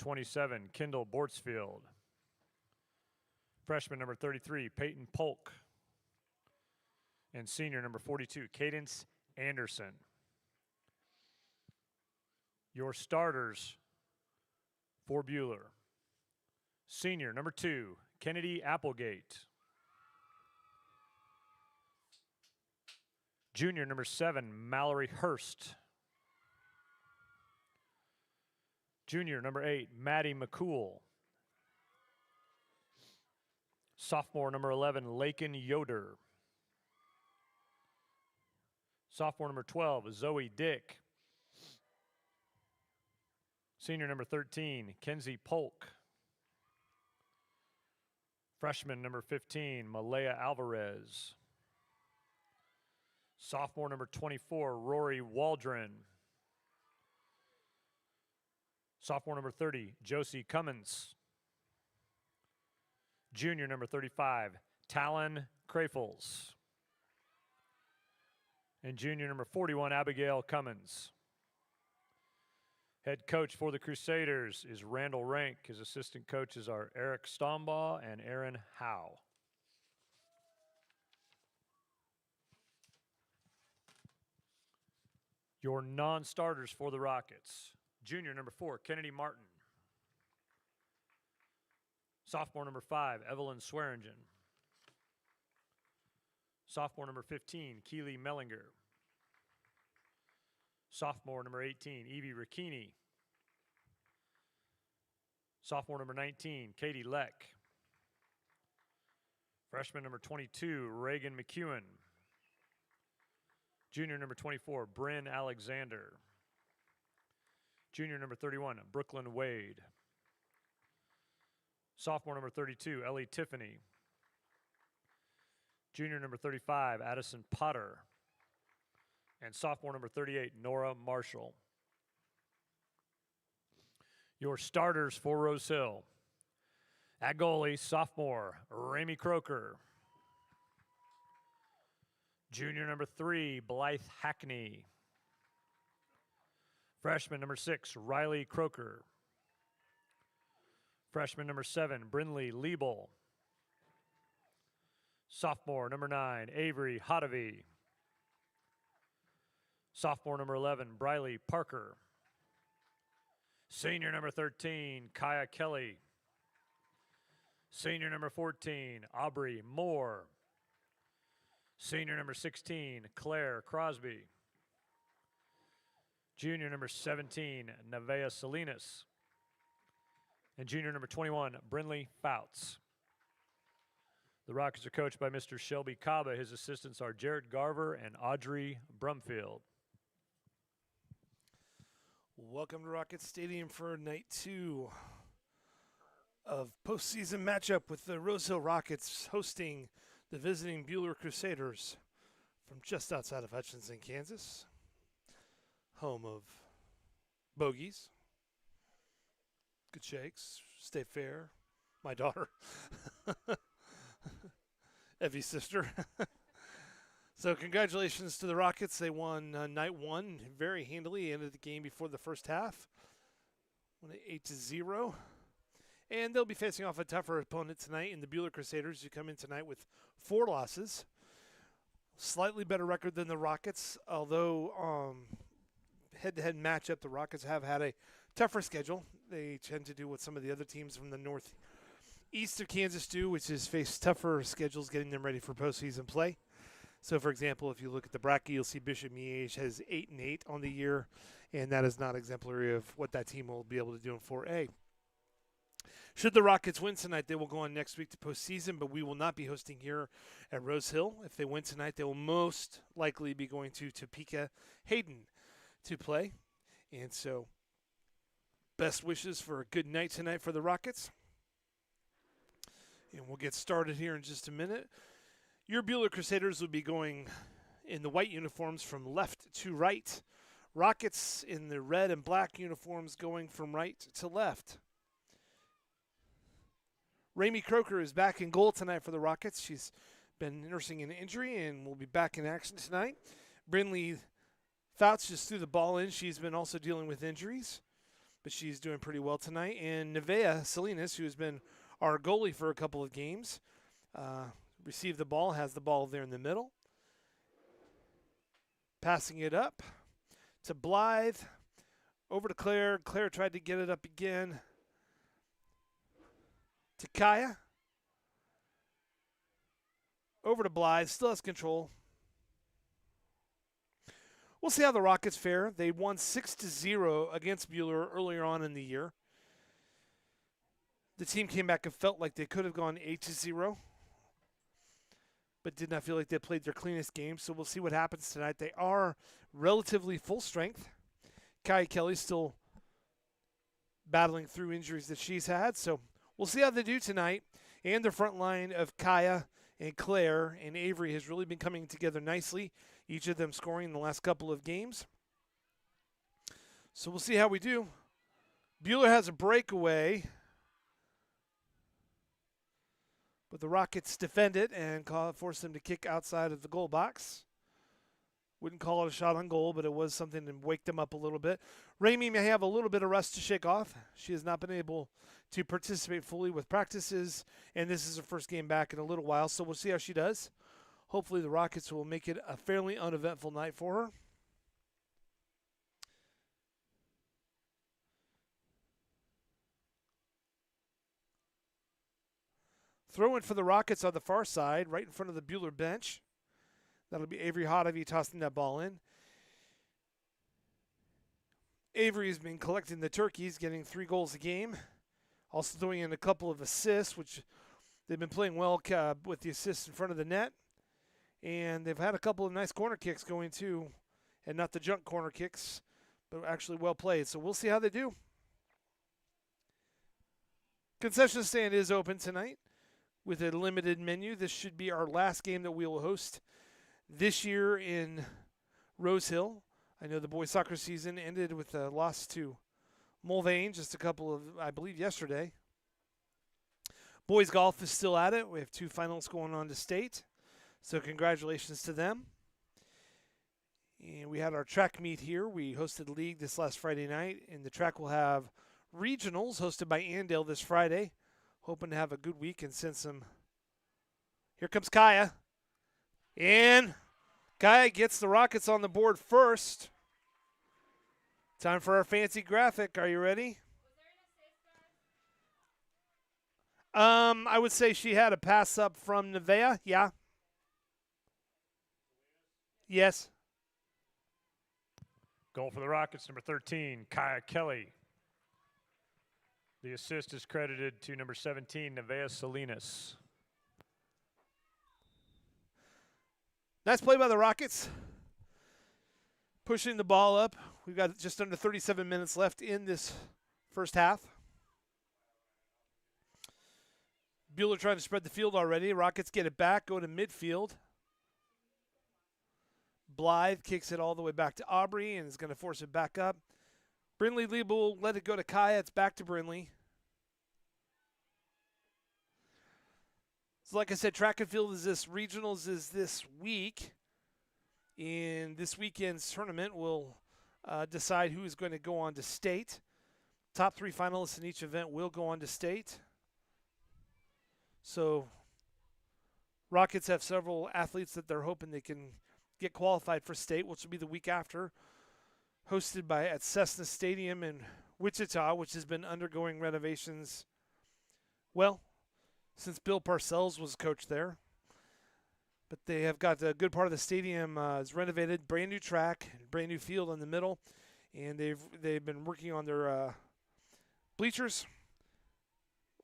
27, Kendall Bortsfield. Freshman number 33, Peyton Polk. And senior number 42, Cadence Anderson. Your starters for Buhler. Senior number 2, Kennedy Applegate. Junior number 7, Mallory Hurst. Junior number 8, Maddie McCool. Sophomore number 11, Lakin Yoder. Sophomore number 12, Zoe Dick. Senior number 13, Kenzie Polk. Freshman number 15, Malaya Alvarez. Sophomore number 24, Rory Waldron. Sophomore number 30, Josie Cummins. Junior number 35, Talon Crafels. And junior number 41, Abigail Cummins. Head coach for the Crusaders is Randall Rank. His assistant coaches are Eric Stombaugh and Aaron Howe. Your non-starters for the Rockets. Junior number 4, Kennedy Martin. Sophomore number 5, Evelyn Swearingen. Sophomore number 15, Keely Mellinger. Sophomore number 18, Evie Ricchini. Sophomore number 19, Katie Leck. Freshman number 22, Reagan McEwen. Junior number 24, Bryn Alexander. Junior number 31, Brooklyn Wade. Sophomore number 32, Ellie Tiffany. Junior number 35, Addison Potter. And sophomore number 38, Nora Marshall. Your starters for Rose Hill. At goalie, sophomore, Ramey Croker. Junior number 3, Blythe Hackney. Freshman number 6, Riley Croker. Freshman number 7, Brinley Liebel. Sophomore number 9, Avery Hodavy. Sophomore number 11, Briley Parker. Senior number 13, Kaya Kelly. Senior number 14, Aubrey Moore. Senior number 16, Claire Crosby. Junior number 17, Nevaeh Salinas. And junior number 21, Brinley Fouts. The Rockets are coached by Mr. Shelby Kaba. His assistants are Jared Garver and Audrey Brumfield. Welcome to Rocket Stadium for night 2 of postseason matchup with the Rose Hill Rockets hosting the visiting Buhler Crusaders from just outside of Hutchinson, Kansas, home of bogeys, good shakes, stay fair, my daughter, Evie's sister. So congratulations to the Rockets. They won night 1 very handily. Ended the game before the first half. Won it 8-0. And they'll be facing off a tougher opponent tonight in the Buhler Crusaders, who come in tonight with 4 losses. Slightly better record than the Rockets, although head-to-head matchup, the Rockets have had a tougher schedule. They tend to do what some of the other teams from the northeast of Kansas do, which is face tougher schedules getting them ready for postseason play. So, for example, if you look at the bracket, you'll see Bishop Miege has 8-8 on the year, and that is not exemplary of what that team will be able to do in 4A. Should the Rockets win tonight, they will go on next week to postseason, but we will not be hosting here at Rose Hill. If they win tonight, they will most likely be going to Topeka Hayden to play. And so, best wishes for a good night tonight for the Rockets. And we'll get started here in just a minute. Your Buhler Crusaders will be going in the white uniforms from left to right. Rockets in the red and black uniforms going from right to left. Ramey Croker is back in goal tonight for the Rockets. She's been nursing an injury and will be back in action tonight. Brinley Fouts just threw the ball in. She's been also dealing with injuries. but she's doing pretty well tonight. And Nevaeh Salinas, who has been our goalie for a couple of games, received the ball, has the ball there in the middle. Passing it up to Blythe. Over to Claire. Claire tried to get it up again to Kaya. Over to Blythe. Still has control. We'll see how the Rockets fare. They won 6-0 against Buhler earlier on in the year. The team came back and felt like they could have gone 8-0, but did not feel like they played their cleanest game. So we'll see what happens tonight. They are relatively full strength. Kaya Kelly's still battling through injuries that she's had. So we'll see how they do tonight. And the front line of Kaya and Claire and Avery has really been coming together nicely, each of them scoring in the last couple of games. So we'll see how we do. Buhler has a breakaway, but the Rockets defend it and force them to kick outside of the goal box. Wouldn't call it a shot on goal, but it was something to wake them up a little bit. Ramey may have a little bit of rust to shake off. She has not been able to participate fully with practices, and this is her first game back in a little while, so we'll see how she does. Hopefully the Rockets will make it a fairly uneventful night for her. Throw in for the Rockets on the far side, right in front of the Buhler bench. That'll be Avery Hotovy tossing that ball in. Avery has been collecting the turkeys, getting 3 goals a game. Also throwing in a couple of assists, which they've been playing well with the assists in front of the net. And they've had a couple of nice corner kicks going too, and not the junk corner kicks, but actually well played. So we'll see how they do. Concession stand is open tonight with a limited menu. This should be our last game that we will host this year in Rose Hill. I know the boys soccer season ended with a loss to Mulvane just a couple of, I believe, yesterday. Boys golf is still at it. We have 2 finals going on to state. So congratulations to them. And we had our track meet here. We hosted the league this last Friday night, and the track will have regionals hosted by Andale this Friday. Hoping to have a good week and send some. Here comes Kaya. And Kaya gets the Rockets on the board first. Time for our fancy graphic. Are you ready? I would say she had a pass up from Nevaeh. Yeah. Yes. Goal for the Rockets, number 13, Kaya Kelly. The assist is credited to number 17, Nevaeh Salinas. Nice play by the Rockets. Pushing the ball up. We've got just under 37 minutes left in this first half. Buhler trying to spread the field already. Rockets get it back, go to midfield. Blythe kicks it all the way back to Aubrey and is going to force it back up. Brinley Liebel will let it go to Kaya. It's back to Brinley. So like I said, track and field is this. Regionals is this week. And this weekend's tournament will decide who is going to go on to state. Top 3 finalists in each event will go on to state. So Rockets have several athletes that they're hoping they can get qualified for state, which will be the week after. Hosted at Cessna Stadium in Wichita, which has been undergoing renovations, well, since Bill Parcells was coach there. But they have got a good part of the stadium is renovated, brand new track, brand new field in the middle, and they've been working on their bleachers.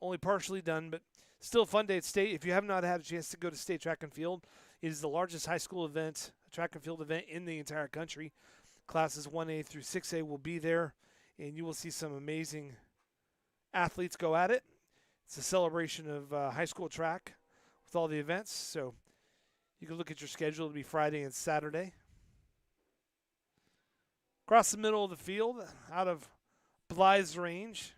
Only partially done, but still a fun day at state. If you have not had a chance to go to state track and field, it is the largest high school event, track and field event in the entire country. Classes 1A through 6A will be there, and you will see some amazing athletes go at it. It's a celebration of high school track with all the events, so you can look at your schedule. It'll be Friday and Saturday. Across the middle of the field, out of Blythe's range.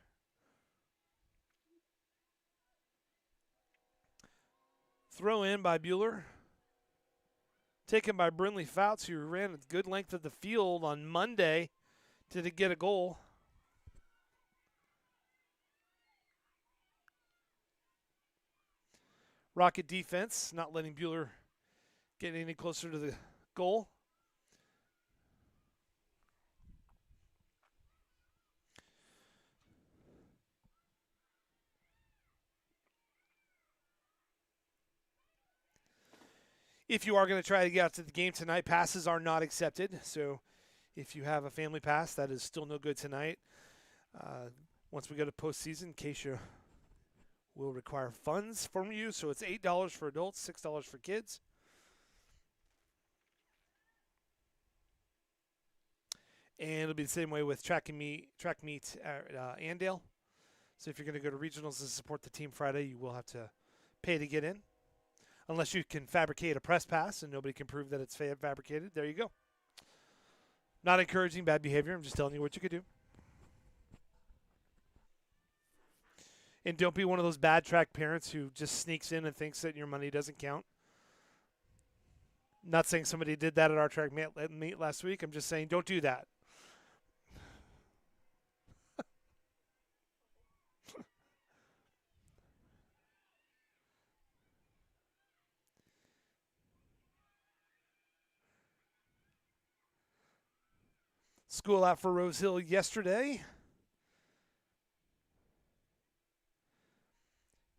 Throw in by Buhler. Taken by Brinley Fouts, who ran a good length of the field on Monday to get a goal. Rocket defense, not letting Buhler get any closer to the goal. If you are going to try to get out to the game tonight, passes are not accepted. So if you have a family pass, that is still no good tonight. Once we go to postseason, Keisha will require funds from you. So it's $8 for adults, $6 for kids. And it'll be the same way with track meet at Andale. So if you're going to go to regionals and support the team Friday, you will have to pay to get in. Unless you can fabricate a press pass and nobody can prove that it's fabricated. There you go. Not encouraging bad behavior. I'm just telling you what you could do. And don't be one of those bad track parents who just sneaks in and thinks that your money doesn't count. Not saying somebody did that at our track meet last week. I'm just saying don't do that. School out for Rose Hill yesterday.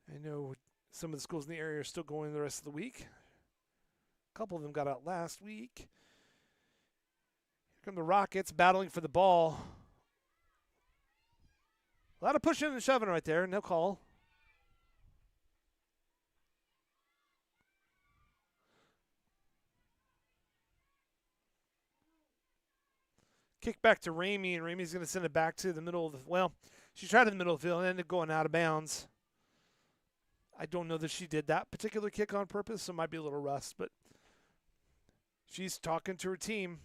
I know some of the schools in the area are still going the rest of the week. A couple of them got out last week. Here come the Rockets battling for the ball. A lot of pushing and shoving right there. No call. Kick back to Ramey, and Ramey's going to send it back to the middle of the – well, she tried in the middle of the field and ended up going out of bounds. I don't know that she did that particular kick on purpose, so it might be a little rust, but she's talking to her team.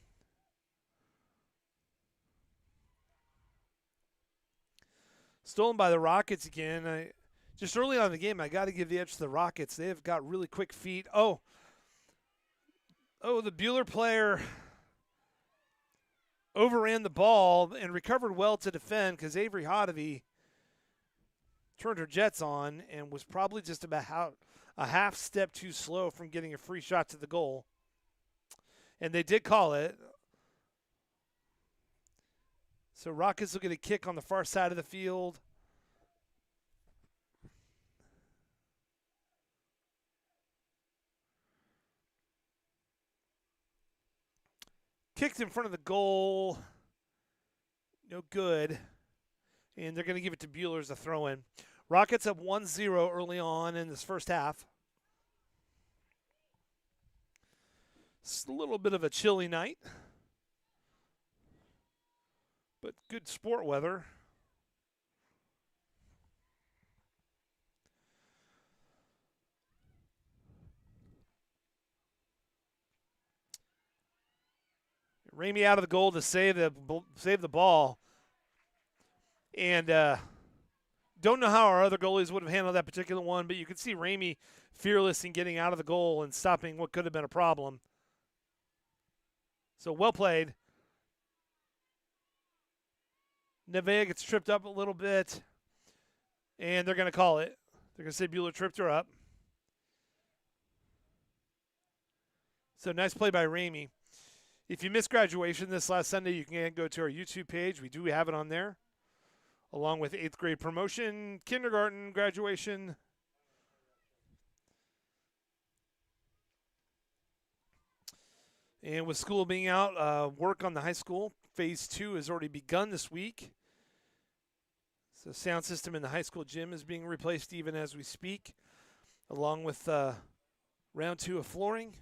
Stolen by the Rockets again. Just early on in the game, I got to give the edge to the Rockets. They have got really quick feet. Oh, the Buhler player overran the ball and recovered well to defend because Avery Hodovy turned her jets on and was probably just about a half step too slow from getting a free shot to the goal. And they did call it. So Rockets will get a kick on the far side of the field. Kicked in front of the goal. No good. And they're going to give it to Buhler as a throw-in. Rockets up 1-0 early on in this first half. It's a little bit of a chilly night, but good sport weather. Ramey out of the goal to save the ball. And don't know how our other goalies would have handled that particular one, but you could see Ramey fearless in getting out of the goal and stopping what could have been a problem. So well played. Nevaeh gets tripped up a little bit, and they're going to call it. They're going to say Buhler tripped her up. So nice play by Ramey. If you missed graduation this last Sunday, you can go to our YouTube page. We do have it on there, along with 8th grade promotion, kindergarten graduation. And with school being out, work on the high school phase 2 has already begun this week. So sound system in the high school gym is being replaced even as we speak, along with round 2 of flooring.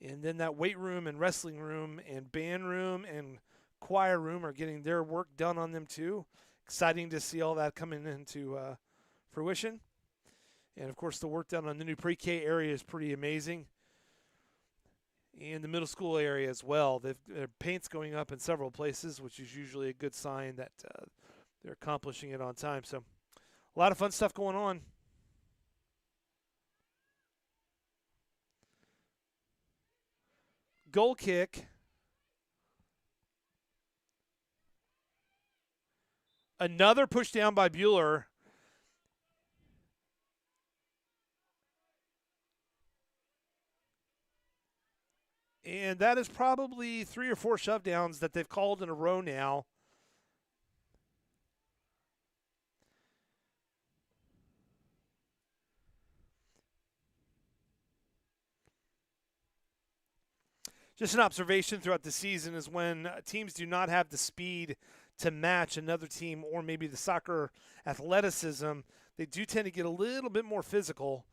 And then that weight room and wrestling room and band room and choir room are getting their work done on them too. Exciting to see all that coming into fruition. And, of course, the work done on the new pre-K area is pretty amazing. And the middle school area as well. Their paint's going up in several places, which is usually a good sign that they're accomplishing it on time. So a lot of fun stuff going on. Goal kick. Another push down by Buhler. And that is probably 3 or 4 shovedowns that they've called in a row now. Just an observation throughout the season is when teams do not have the speed to match another team or maybe the soccer athleticism, they do tend to get a little bit more physical.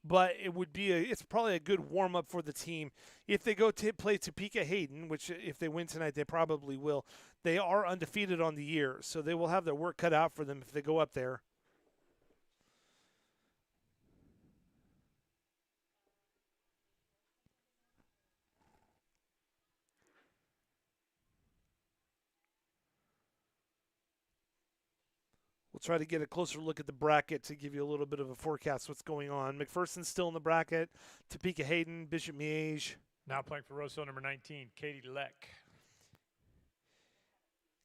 But it's probably a good warm-up for the team. If they go to play Topeka Hayden, which if they win tonight, they probably will, they are undefeated on the year, so they will have their work cut out for them if they go up there. We'll try to get a closer look at the bracket to give you a little bit of a forecast what's going on. McPherson's still in the bracket. Topeka Hayden, Bishop Miege. Now playing for Rosso, number 19, Katie Leck.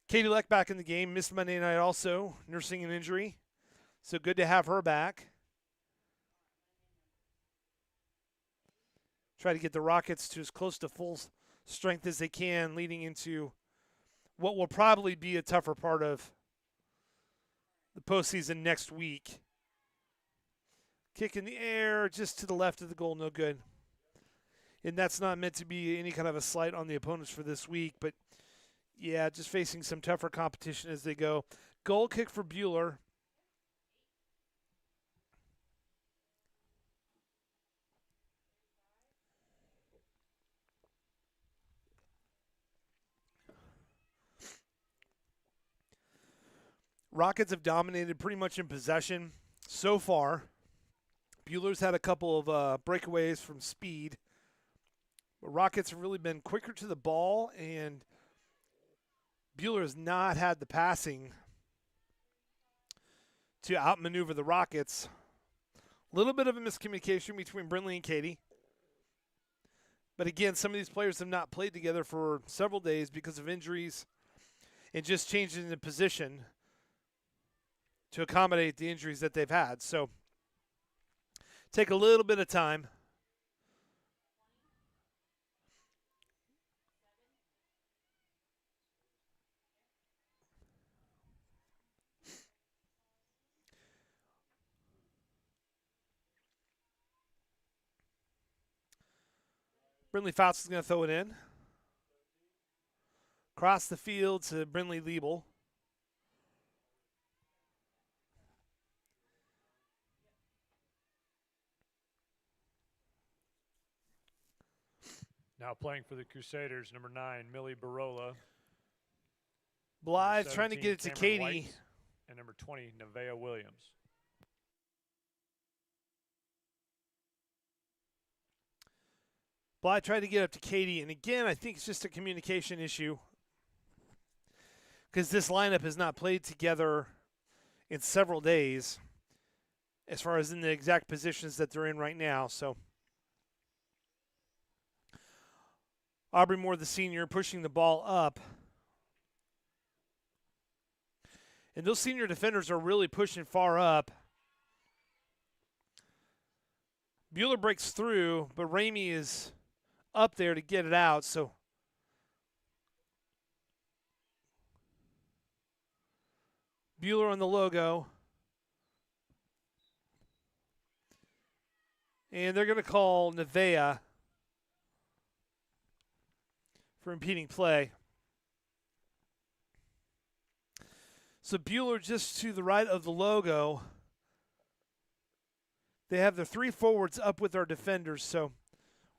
Katie Leck back in the game. Missed Monday night also, nursing an injury. So good to have her back. Try to get the Rockets to as close to full strength as they can leading into what will probably be a tougher part of the postseason next week. Kick in the air, just to the left of the goal, no good. And that's not meant to be any kind of a slight on the opponents for this week, but yeah, just facing some tougher competition as they go. Goal kick for Buhler. Rockets have dominated pretty much in possession so far. Buehler's had a couple of breakaways from speed. But Rockets have really been quicker to the ball, and Buhler has not had the passing to outmaneuver the Rockets. A little bit of a miscommunication between Brindley and Katie. But again, some of these players have not played together for several days because of injuries and just changing the position to accommodate the injuries that they've had. So take a little bit of time. Brindley Fouts is going to throw it in. Across the field to Brindley Liebel. Now playing for the Crusaders, number 9, Millie Barola. Blythe trying to get it to Cameron Katie. White, and number 20, Nevaeh Williams. Blythe tried to get up to Katie, and again, I think it's just a communication issue because this lineup has not played together in several days as far as in the exact positions that they're in right now. So Aubrey Moore, the senior, pushing the ball up. And those senior defenders are really pushing far up. Buhler breaks through, but Ramey is up there to get it out. So Buhler on the logo. And they're going to call Nevaeh for impeding play. So Buhler just to the right of the logo. They have the 3 forwards up with our defenders. So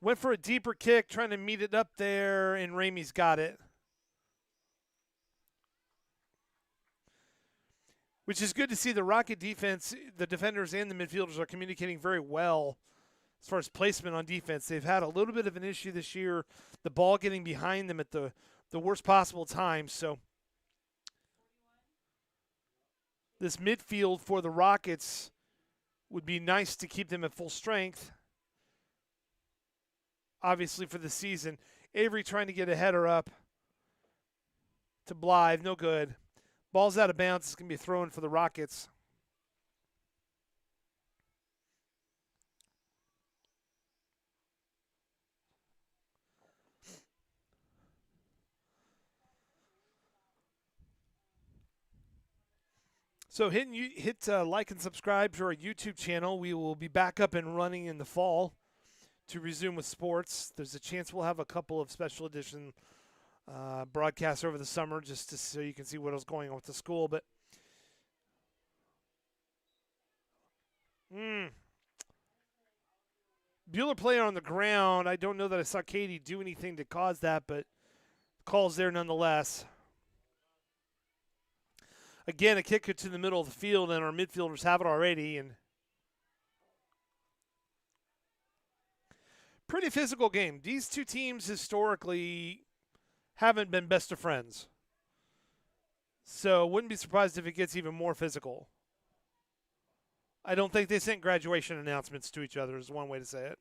went for a deeper kick, trying to meet it up there, and Ramey's got it. Which is good to see. The Rocket defense, the defenders and the midfielders are communicating very well as far as placement on defense. They've had a little bit of an issue this year, the ball getting behind them at the worst possible time. So this midfield for the Rockets would be nice to keep them at full strength, obviously, for the season. Avery trying to get a header up to Blythe, no good. Ball's out of bounds. It's going to be thrown for the Rockets. So hit like and subscribe to our YouTube channel. We will be back up and running in the fall to resume with sports. There's a chance we'll have a couple of special edition broadcasts over the summer just so you can see what was going on with the school. But Buhler player on the ground. I don't know that I saw Katie do anything to cause that, but call's there nonetheless. Again, a kick to the middle of the field, and our midfielders have it already. And pretty physical game. These two teams historically haven't been best of friends. So wouldn't be surprised if it gets even more physical. I don't think they sent graduation announcements to each other is one way to say it.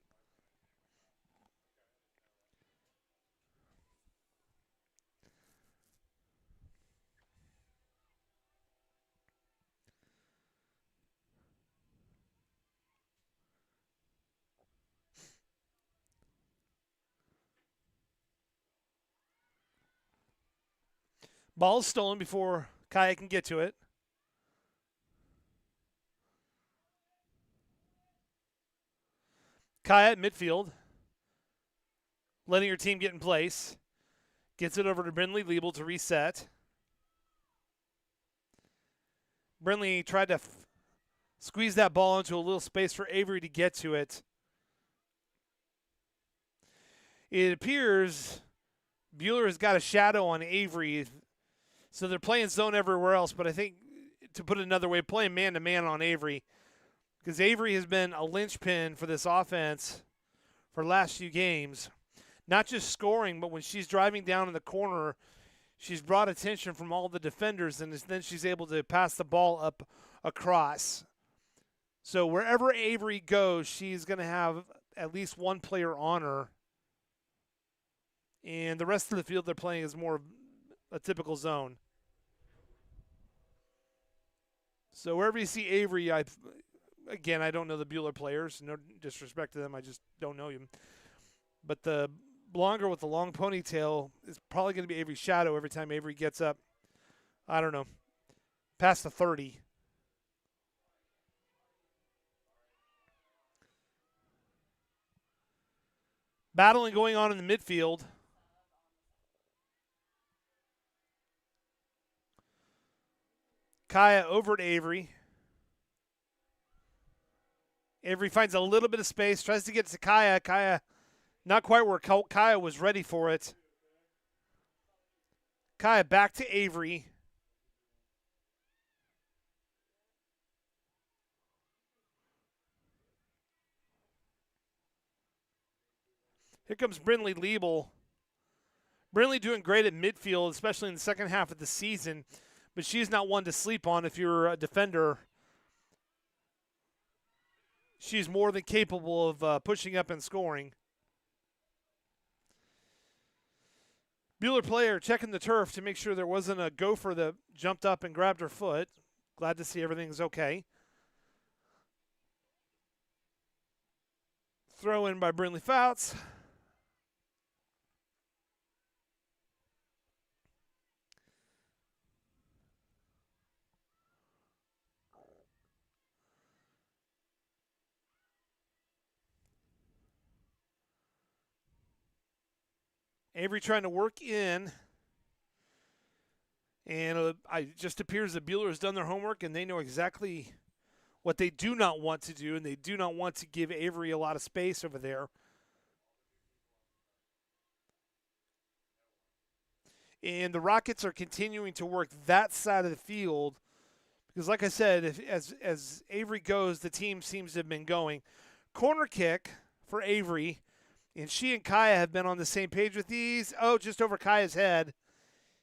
Ball is stolen before Kaya can get to it. Kaya at midfield, letting her team get in place. Gets it over to Brindley Liebel to reset. Brindley tried to squeeze that ball into a little space for Avery to get to it. It appears Buhler has got a shadow on Avery, so they're playing zone everywhere else, but I think, to put it another way, playing man-to-man on Avery, because Avery has been a linchpin for this offense for the last few games. Not just scoring, but when she's driving down in the corner, she's brought attention from all the defenders, and then she's able to pass the ball up across. So wherever Avery goes, she's going to have at least one player on her. And the rest of the field they're playing is more a typical zone. So wherever you see Avery, I don't know the Buhler players. No disrespect to them. I just don't know them. But the blonde with the long ponytail is probably going to be Avery's shadow every time Avery gets up, I don't know, past the 30. Battling going on in the midfield. Kaya over to Avery. Avery finds a little bit of space, tries to get to Kaya. Kaya not quite where Kaya was ready for it. Kaya back to Avery. Here comes Brindley Liebel. Brindley doing great at midfield, especially in the second half of the season, but she's not one to sleep on if you're a defender. She's more than capable of pushing up and scoring. Buhler player checking the turf to make sure there wasn't a gopher that jumped up and grabbed her foot. Glad to see everything's okay. Throw in by Brindley Fouts. Avery trying to work in. And it just appears that Buhler has done their homework and they know exactly what they do not want to do, and they do not want to give Avery a lot of space over there. And the Rockets are continuing to work that side of the field because, like I said, as Avery goes, the team seems to have been going. Corner kick for Avery. And she and Kaya have been on the same page with these. Oh, just over Kaya's head.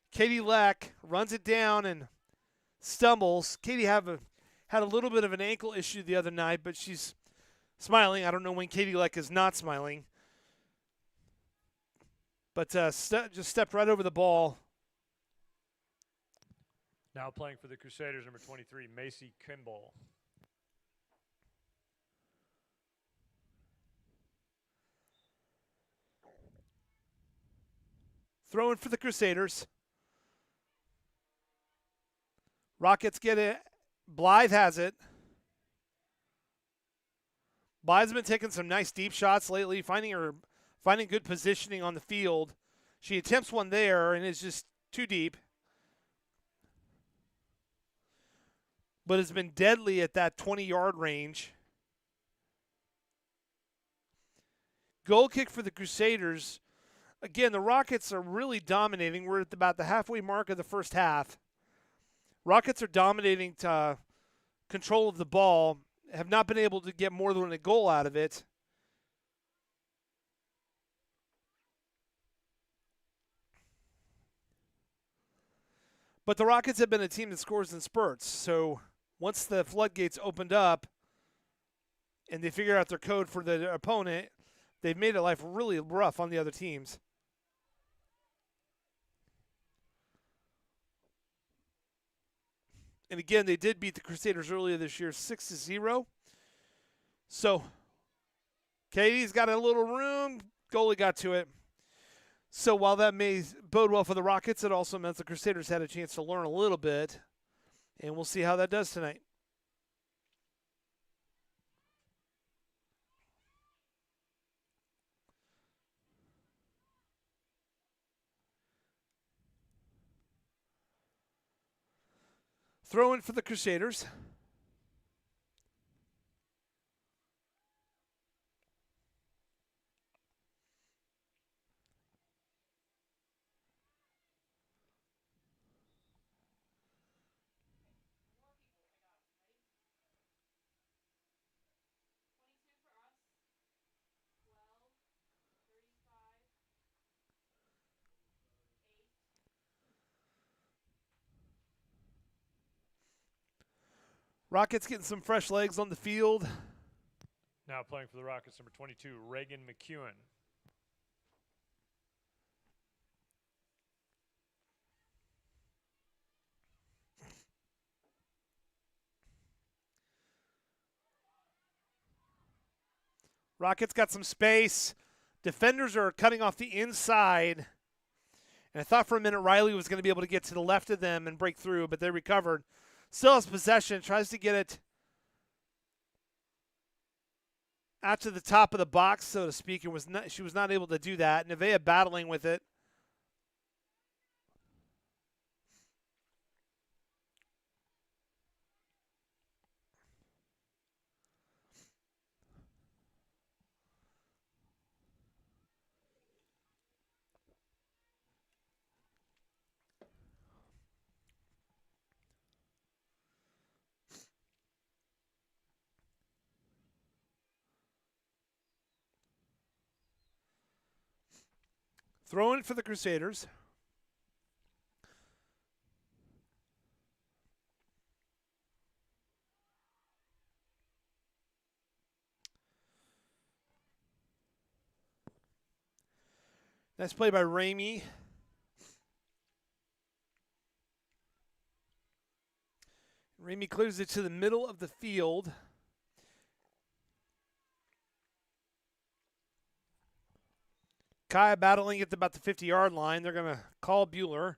Katie Leck runs it down and stumbles. Katie had a little bit of an ankle issue the other night, but she's smiling. I don't know when Katie Leck is not smiling. But just stepped right over the ball. Now playing for the Crusaders, number 23, Macy Kimball. Throwing for the Crusaders. Rockets get it Blythe has it. Blythe's been taking some nice deep shots lately, finding good positioning on the field. She attempts one there and is just too deep. But has been deadly at that 20-yard range. Goal kick for the Crusaders. Again, the Rockets are really dominating. We're at about the halfway mark of the first half. Rockets are dominating control of the ball, have not been able to get more than a goal out of it. But the Rockets have been a team that scores in spurts. So once the floodgates opened up and they figured out their code for the opponent, they've made it life really rough on the other teams. And again, they did beat the Crusaders earlier this year 6-0. So Katie's got a little room. Goalie got to it. So while that may bode well for the Rockets, it also meant the Crusaders had a chance to learn a little bit. And we'll see how that does tonight. Throw in for the Crusaders. Rockets getting some fresh legs on the field. Now playing for the Rockets, number 22, Reagan McEwen. Rockets got some space. Defenders are cutting off the inside. And I thought for a minute Riley was going to be able to get to the left of them and break through, but they recovered. Still has possession, tries to get it out to the top of the box, so to speak. She was not able to do that. Nevaeh battling with it. Throw in for the Crusaders. Nice play by Ramey. Ramey clears it to the middle of the field. Kaya battling at about the 50-yard line. They're going to call Buhler.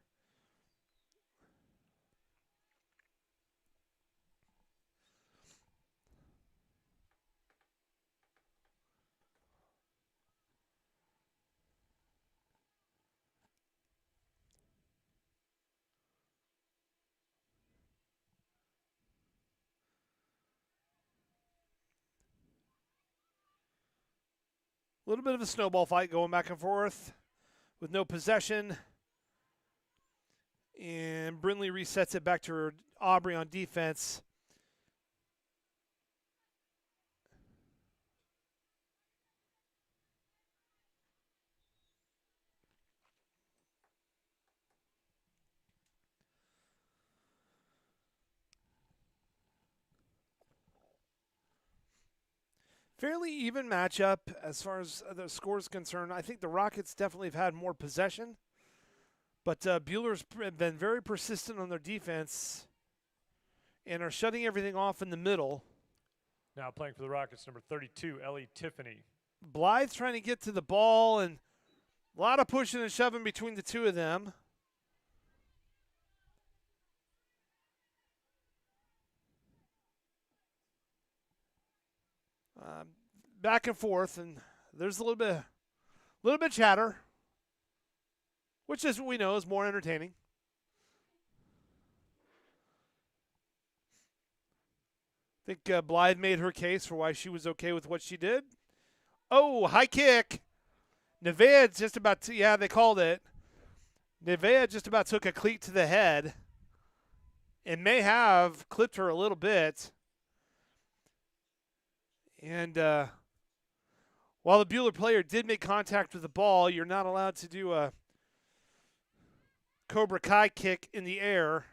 A little bit of a snowball fight going back and forth with no possession. And Brindley resets it back to Aubrey on defense. Fairly even matchup as far as the score is concerned. I think the Rockets definitely have had more possession, but Buhler's been very persistent on their defense and are shutting everything off in the middle. Now playing for the Rockets, number 32, Ellie Tiffany. Blythe trying to get to the ball, and a lot of pushing and shoving between the two of them. back and forth, and there's a little bit of chatter, which is what we know is more entertaining. I think Blythe made her case for why she was okay with what she did. Oh, high kick. Nevaeh just about to, yeah, they called it. Nevaeh just about took a cleat to the head and may have clipped her a little bit. And while the Buhler player did make contact with the ball, you're not allowed to do a Cobra Kai kick in the air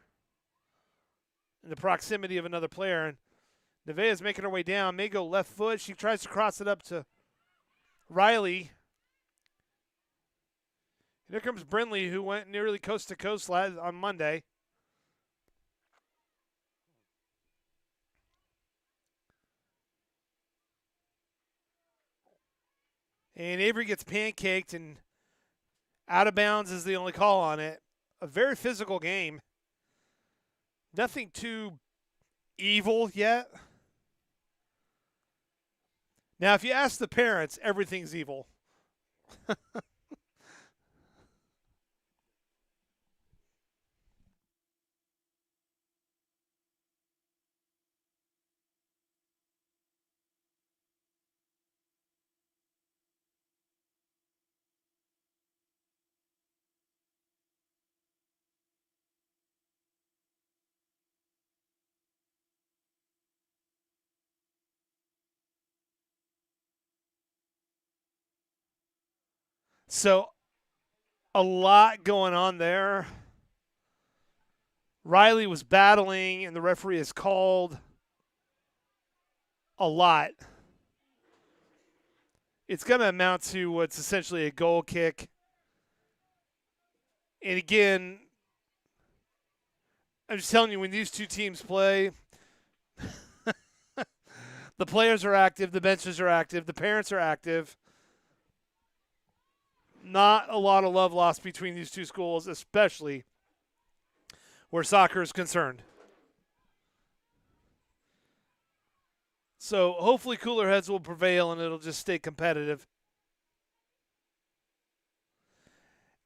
in the proximity of another player. And Nevaeh is making her way down, may go left foot. She tries to cross it up to Riley. And here comes Brindley, who went nearly coast to coast on Monday. And Avery gets pancaked, and out of bounds is the only call on it. A very physical game. Nothing too evil yet. Now, if you ask the parents, everything's evil. So, a lot going on there. Riley was battling, and the referee has called a lot. It's going to amount to what's essentially a goal kick. And again, I'm just telling you, when these two teams play, the players are active, the benches are active, the parents are active. Not a lot of love lost between these two schools, especially where soccer is concerned. So hopefully cooler heads will prevail and it'll just stay competitive.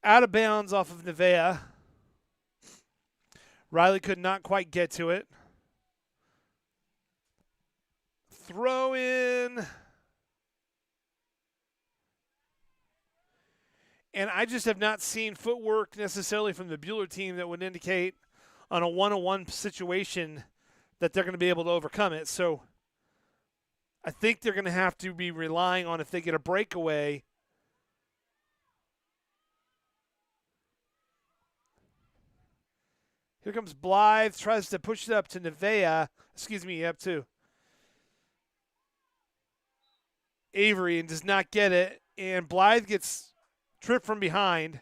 Out of bounds off of Nevaeh. Riley could not quite get to it. Throw in. And I just have not seen footwork necessarily from the Buhler team that would indicate on a one-on-one situation that they're going to be able to overcome it. So I think they're going to have to be relying on, if they get a breakaway, here comes Blythe, tries to push it up to Nevaeh. Up to Avery and does not get it. And Blythe gets tripped from behind.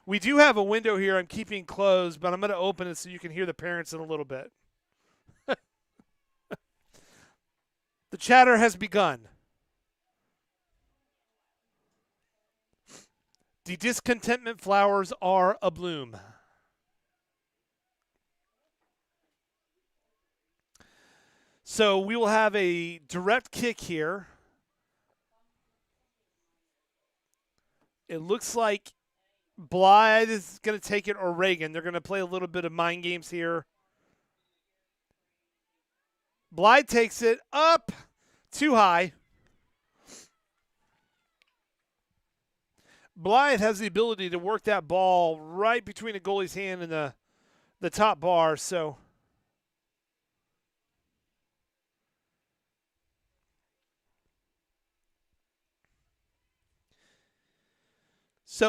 We do have a window here I'm keeping closed, but I'm going to open it so you can hear the parents in a little bit. The chatter has begun. The discontentment flowers are abloom. So we will have a direct kick here. It looks like Blythe is going to take it, or Reagan. They're going to play a little bit of mind games here. Blythe takes it up too high. Blythe has the ability to work that ball right between the goalie's hand and the top bar. So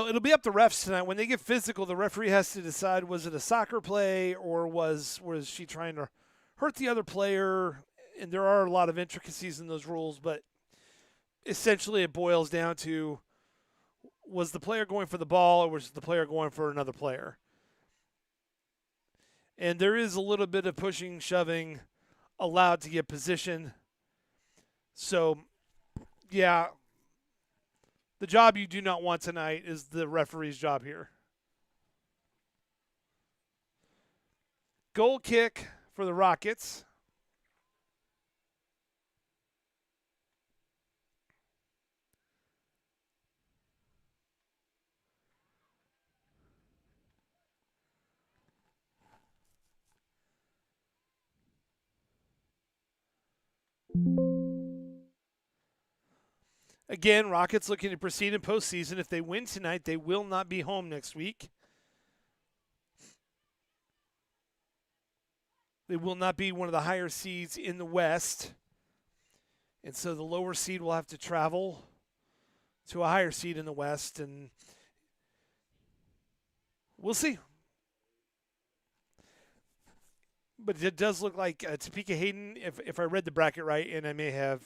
it'll be up to refs tonight. When they get physical, the referee has to decide, was it a soccer play or was she trying to hurt the other player? And there are a lot of intricacies in those rules, but essentially it boils down to, was the player going for the ball or was the player going for another player? And there is a little bit of pushing, shoving allowed to get position. So, yeah, the job you do not want tonight is the referee's job here. Goal kick for the Rockets. Again, Rockets looking to proceed in postseason. If they win tonight, they will not be home next week. They will not be one of the higher seeds in the West. And so the lower seed will have to travel to a higher seed in the West. And we'll see. But it does look like Topeka Hayden, if I read the bracket right, and I may have,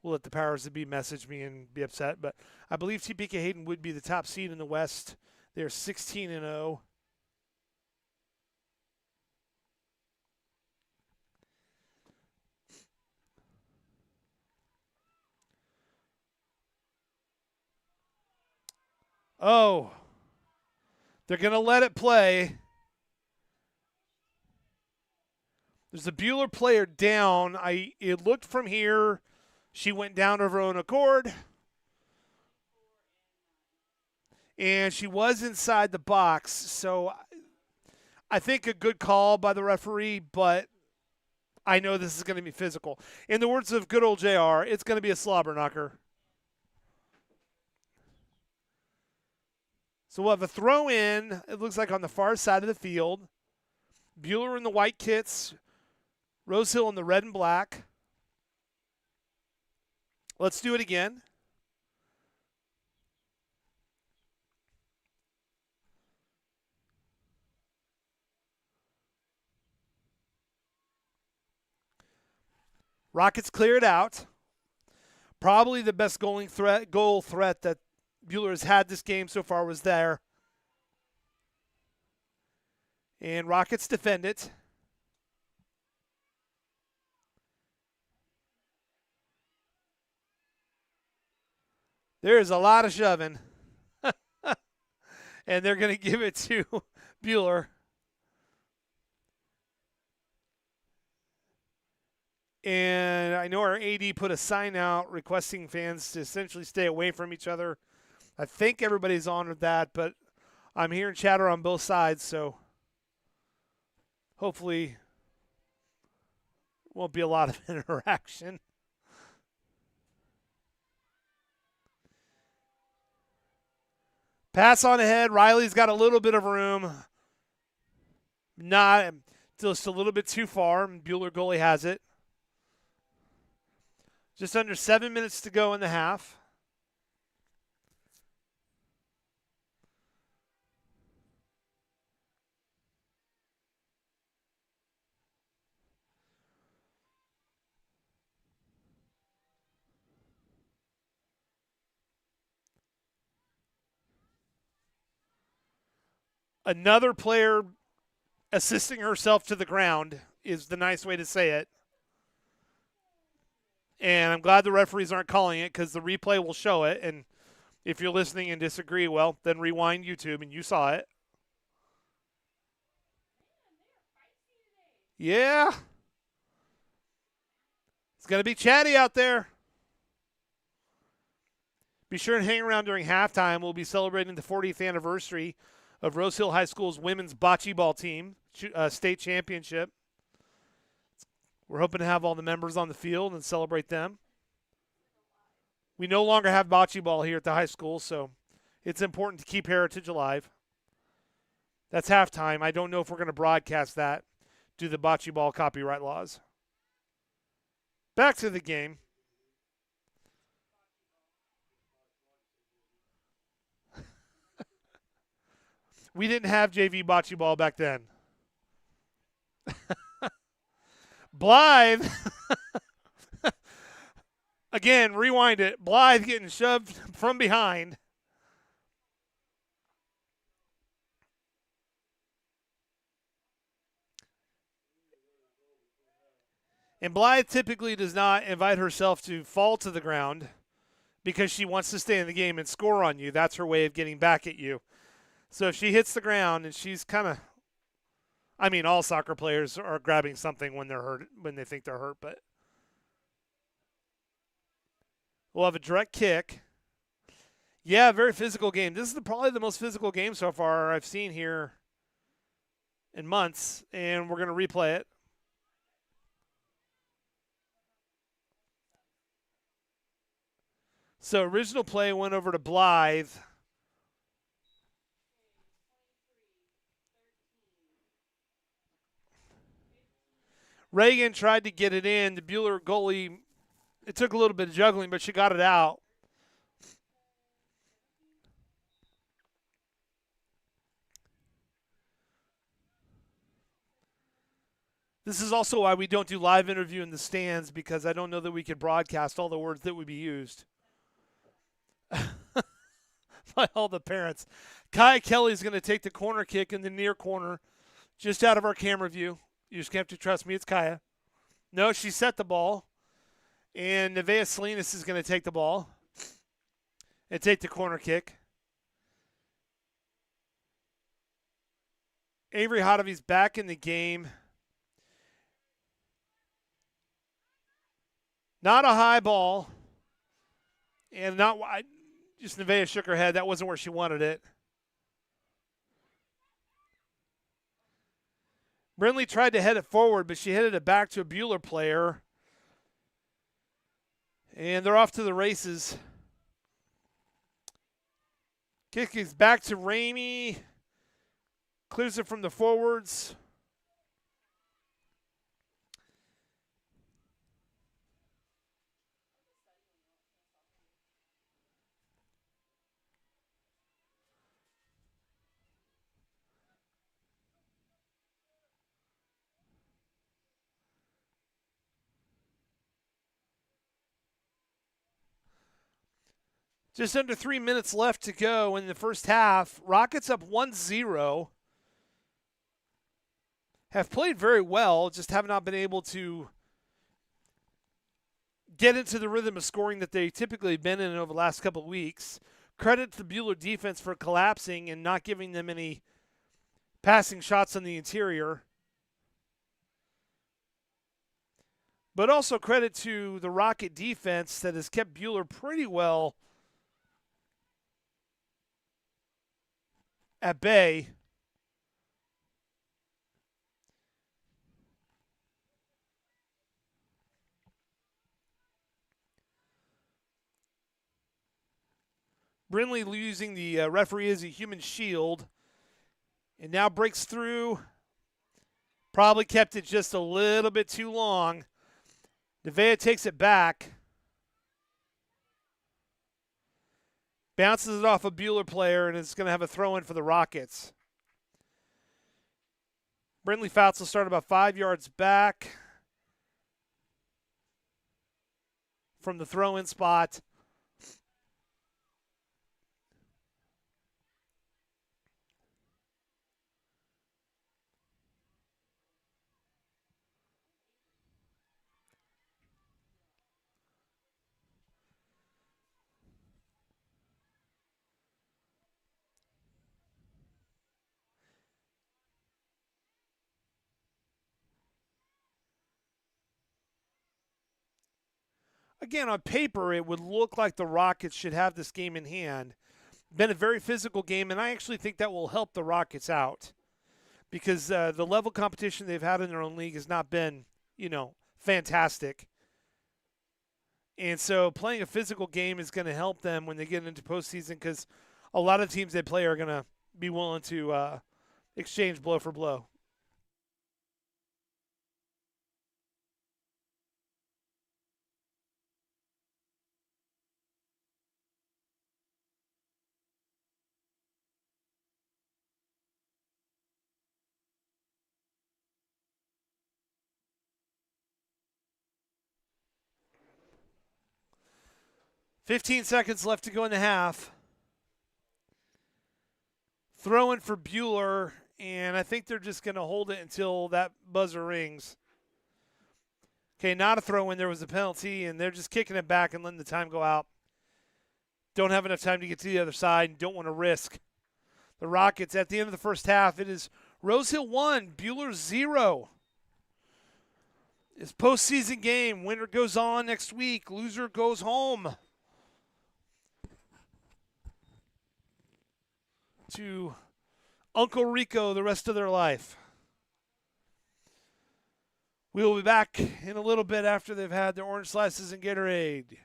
we'll let the powers that be message me and be upset, but I believe Topeka Hayden would be the top seed in the West. They're 16-0. Oh, they're going to let it play. There's a Buhler player down. It looked from here. She went down of her own accord. And she was inside the box. So I think a good call by the referee, but I know this is going to be physical. In the words of good old JR, it's going to be a slobber knocker. So we'll have a throw in, it looks like on the far side of the field. Buhler in the white kits, Rosehill in the red and black. Let's do it again. Rockets clear it out. Probably the best goal threat that Buhler has had this game so far was there. And Rockets defend it. There's a lot of shoving. And they're going to give it to Buhler. And I know our AD put a sign out requesting fans to essentially stay away from each other. I think everybody's honored that, but I'm hearing chatter on both sides, so hopefully won't be a lot of interaction. Pass on ahead. Riley's got a little bit of room. Not just a little bit too far. Buhler goalie has it. Just under 7 minutes to go in the half. Another player assisting herself to the ground is the nice way to say it. And I'm glad the referees aren't calling it because the replay will show it. And if you're listening and disagree, well, then rewind YouTube and you saw it. Yeah. It's going to be chatty out there. Be sure and hang around during halftime. We'll be celebrating the 40th anniversary of Rosehill High School's women's bocce ball team, state championship. We're hoping to have all the members on the field and celebrate them. We no longer have bocce ball here at the high school, so it's important to keep heritage alive. That's halftime. I don't know if we're going to broadcast that due to the bocce ball copyright laws. Back to the game. We didn't have JV bocce ball back then. Blythe. Again, rewind it. Blythe getting shoved from behind. And Blythe typically does not invite herself to fall to the ground because she wants to stay in the game and score on you. That's her way of getting back at you. So if she hits the ground and she's kind of, I mean, all soccer players are grabbing something when they're hurt, when they think they're hurt, but we'll have a direct kick. Yeah, very physical game. This is probably the most physical game so far I've seen here in months, and we're going to replay it. So original play went over to Blythe. Reagan tried to get it in. The Buhler goalie, it took a little bit of juggling, but she got it out. This is also why we don't do live interview in the stands, because I don't know that we could broadcast all the words that would be used by all the parents. Kaya Kelly's going to take the corner kick in the near corner, just out of our camera view. You just have to trust me. It's Kaya. No, she set the ball. And Nevaeh Salinas is going to take the ball and take the corner kick. Avery Hodavy's back in the game. Not a high ball. And not wide. Just Nevaeh shook her head. That wasn't where she wanted it. Brindley tried to head it forward, but she headed it back to a Buhler player. And they're off to the races. Kick is back to Ramey. Clears it from the forwards. Just under 3 minutes left to go in the first half. Rockets up 1-0. Have played very well, just have not been able to get into the rhythm of scoring that they typically have been in over the last couple of weeks. Credit to the Buhler defense for collapsing and not giving them any passing shots on the interior. But also credit to the Rocket defense that has kept Buhler pretty well at bay. Brindley using the referee as a human shield. And now breaks through. Probably kept it just a little bit too long. Nevaeh takes it back. Bounces it off a Buhler player, and it's going to have a throw-in for the Rockets. Brindley Fouts will start about 5 yards back from the throw-in spot. Again, on paper, it would look like the Rockets should have this game in hand. Been a very physical game, and I actually think that will help the Rockets out because the level competition they've had in their own league has not been, fantastic. And so playing a physical game is going to help them when they get into postseason because a lot of teams they play are going to be willing to exchange blow for blow. "15 seconds left to go in the half. Throwing for Buhler, and I think they're just going to hold it until that buzzer rings. Okay, not a throw-in. There was a penalty, and they're just kicking it back and letting the time go out. Don't have enough time to get to the other side and don't want to risk. The Rockets, at the end of the first half, it is Rose Hill 1, Buhler 0. It's postseason game. Winner goes on next week. Loser goes home to Uncle Rico the rest of their life. We will be back in a little bit after they've had their orange slices and Gatorade.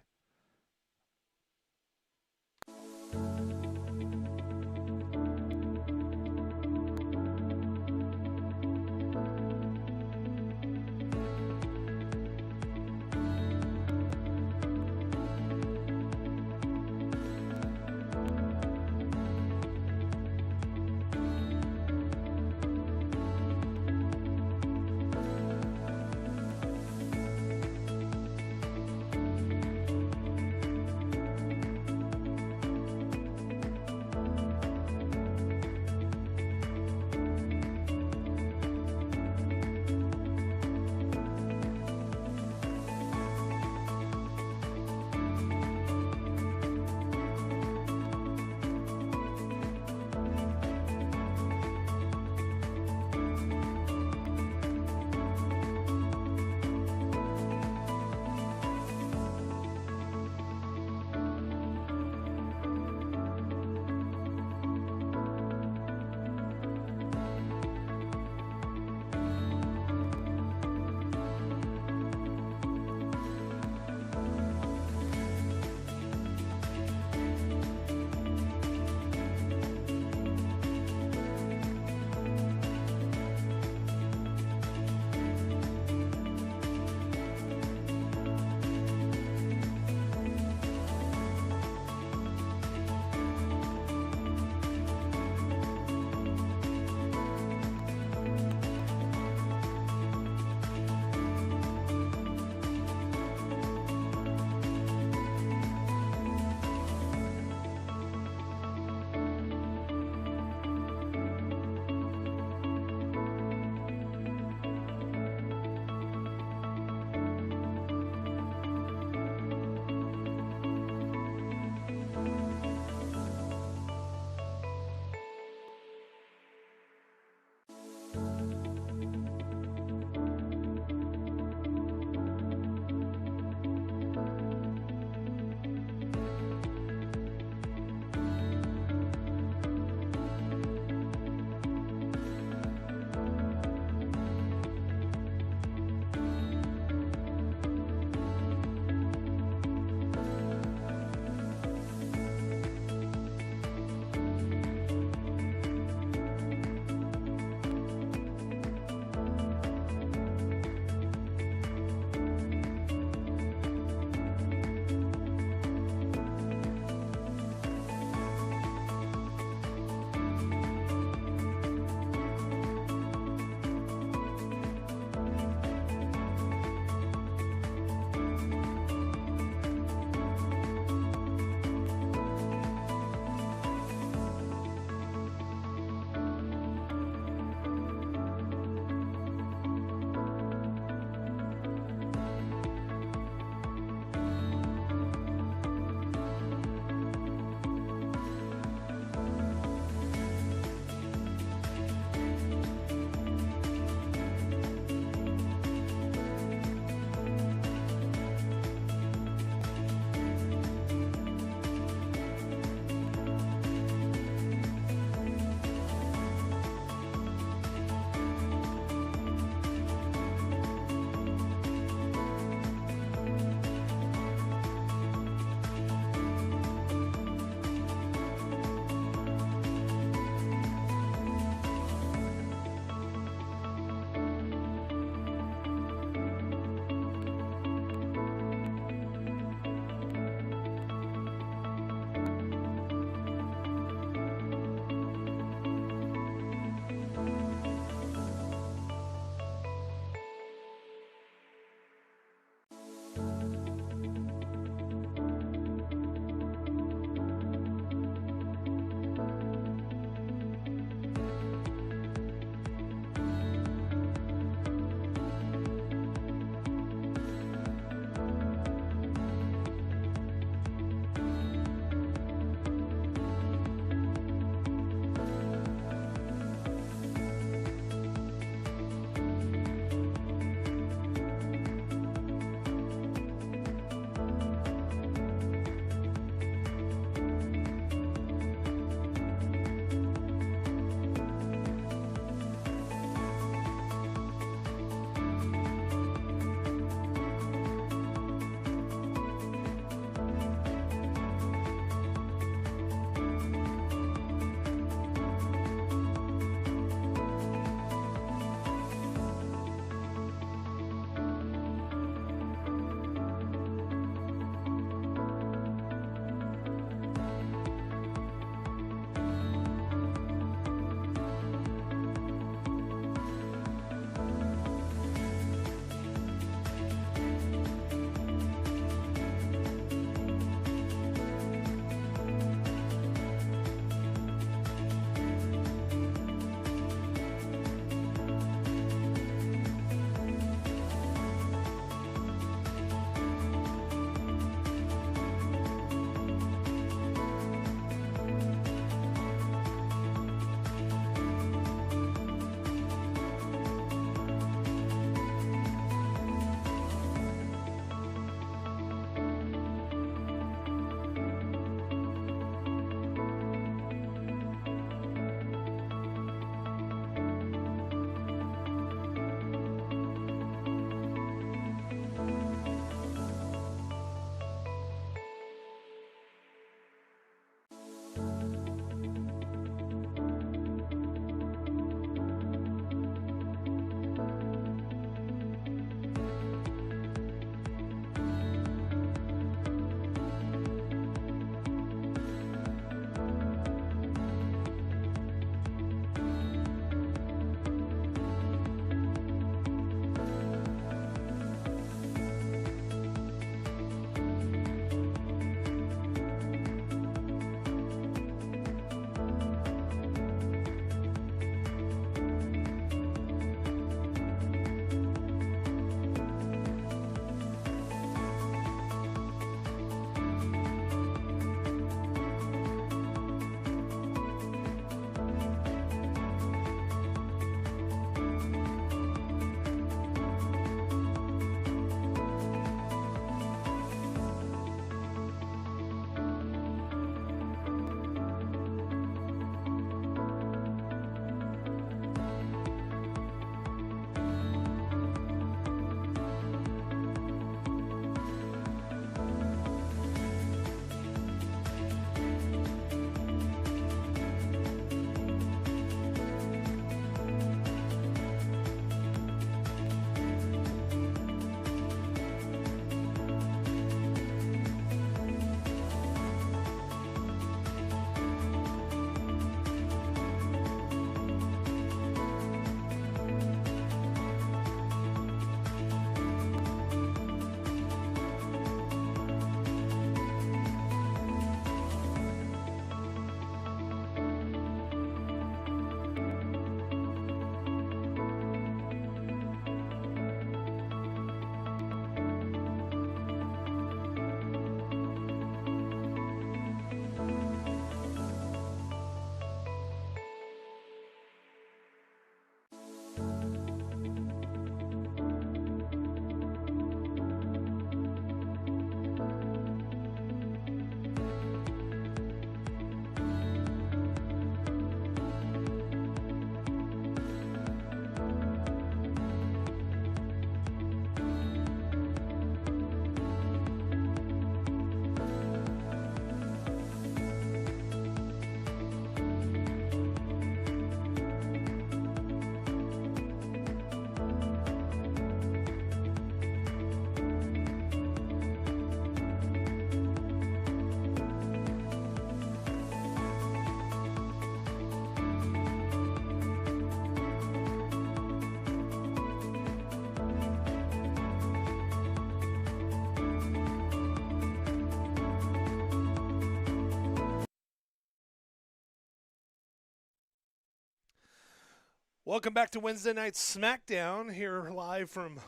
Welcome back to Wednesday Night SmackDown here live from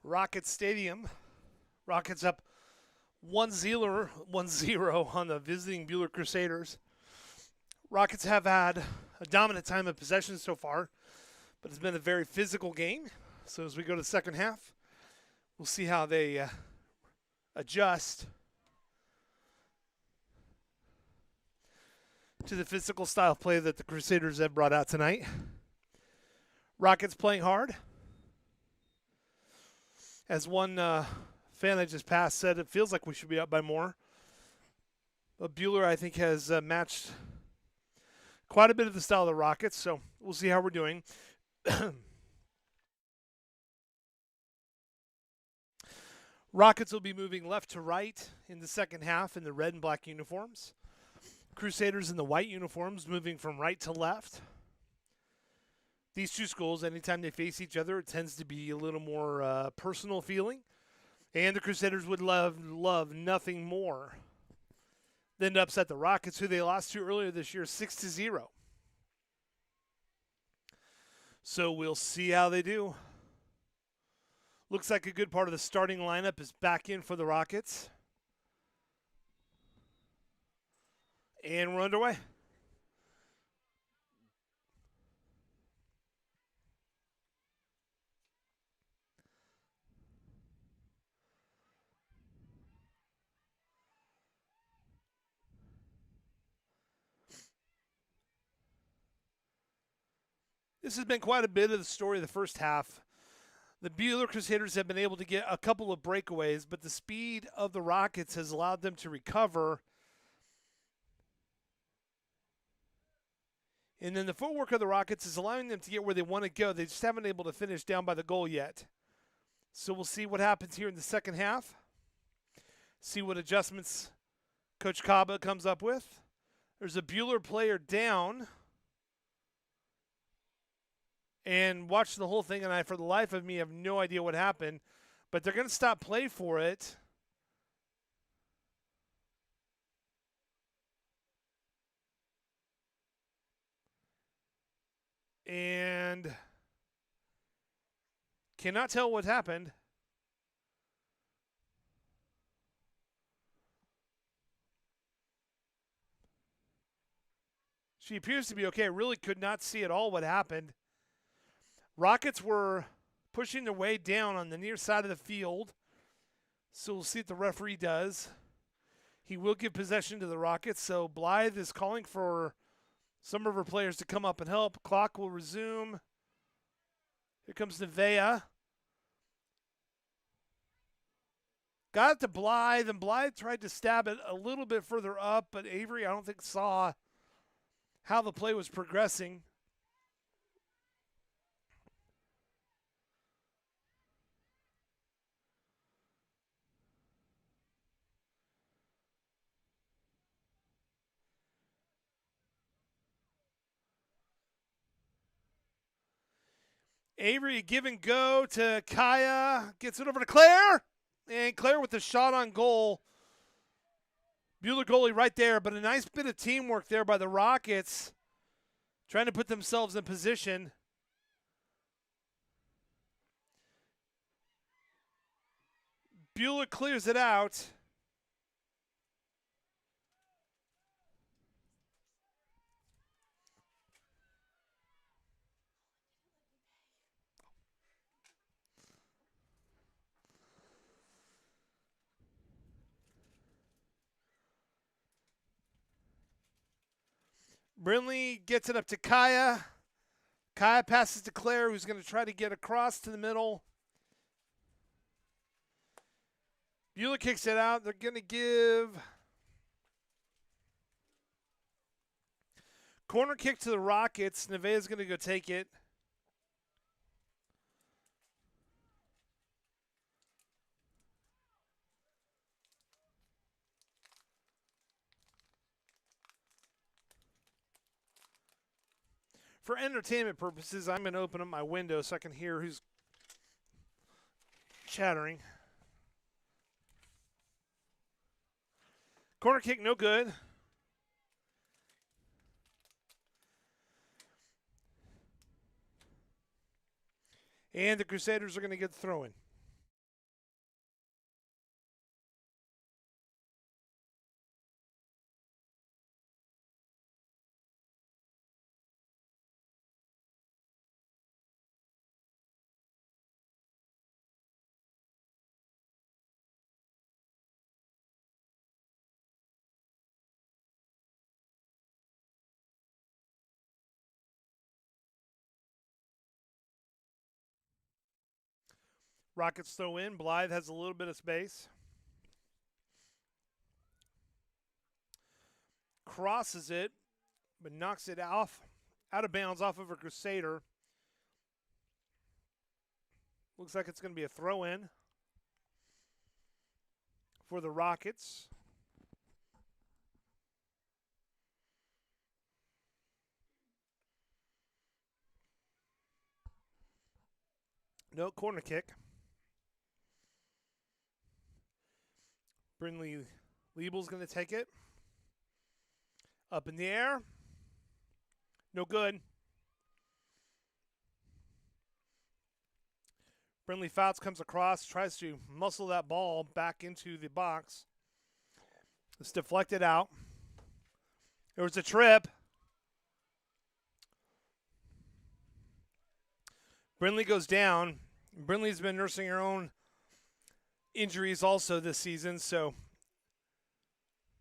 Rocket Stadium. Rockets up 1-0 on the visiting Buhler Crusaders. Rockets have had a dominant time of possession so far, but it's been a very physical game. So as we go to the second half, we'll see how they adjust to the physical style of play that the Crusaders have brought out tonight. Rockets playing hard. As one fan I just passed said, it feels like we should be up by more. But Buhler, I think, has matched quite a bit of the style of the Rockets, so we'll see how we're doing. Rockets will be moving left to right in the second half in the red and black uniforms. Crusaders in the white uniforms moving from right to left. These two schools, anytime they face each other, it tends to be a little more personal feeling. And the Crusaders would love nothing more than to upset the Rockets, who they lost to earlier this year 6-0. So we'll see how they do. Looks like a good part of the starting lineup is back in for the Rockets. And we're underway. This has been quite a bit of the story of the first half. The Buhler Crusaders have been able to get a couple of breakaways, but the speed of the Rockets has allowed them to recover. And then the footwork of the Rockets is allowing them to get where they want to go. They just haven't been able to finish down by the goal yet. So we'll see what happens here in the second half. See what adjustments Coach Kaba comes up with. There's a Buhler player down. And watch the whole thing, and I, for the life of me, have no idea what happened. But they're going to stop play for it. And cannot tell what happened. She appears to be okay. I really could not see at all what happened. Rockets were pushing their way down on the near side of the field. So we'll see what the referee does. He will give possession to the Rockets. So Blythe is calling for some of her players to come up and help. Clock will resume. Here comes Nevaeh. Got it to Blythe, and Blythe tried to stab it a little bit further up, but Avery, I don't think, saw how the play was progressing. Avery give and go to Kaya. Gets it over to Claire. And Claire with the shot on goal. Buhler goalie right there, but a nice bit of teamwork there by the Rockets. Trying to put themselves in position. Buhler clears it out. Brinley gets it up to Kaya. Kaya passes to Claire, who's going to try to get across to the middle. Buhler kicks it out. They're going to give corner kick to the Rockets. Nevaeh's going to go take it. For entertainment purposes, I'm going to open up my window so I can hear who's chattering. Corner kick, no good. And the Crusaders are going to get the throw in. Rockets throw in. Blythe has a little bit of space. Crosses it, but knocks it out of bounds off of a Crusader. Looks like it's going to be a throw in for the Rockets. No, corner kick. Brindley Liebel's going to take it. Up in the air. No good. Brindley Fouts comes across, tries to muscle that ball back into the box. It's deflected out. There was a trip. Brindley goes down. Brindley's been nursing her own injuries also this season, so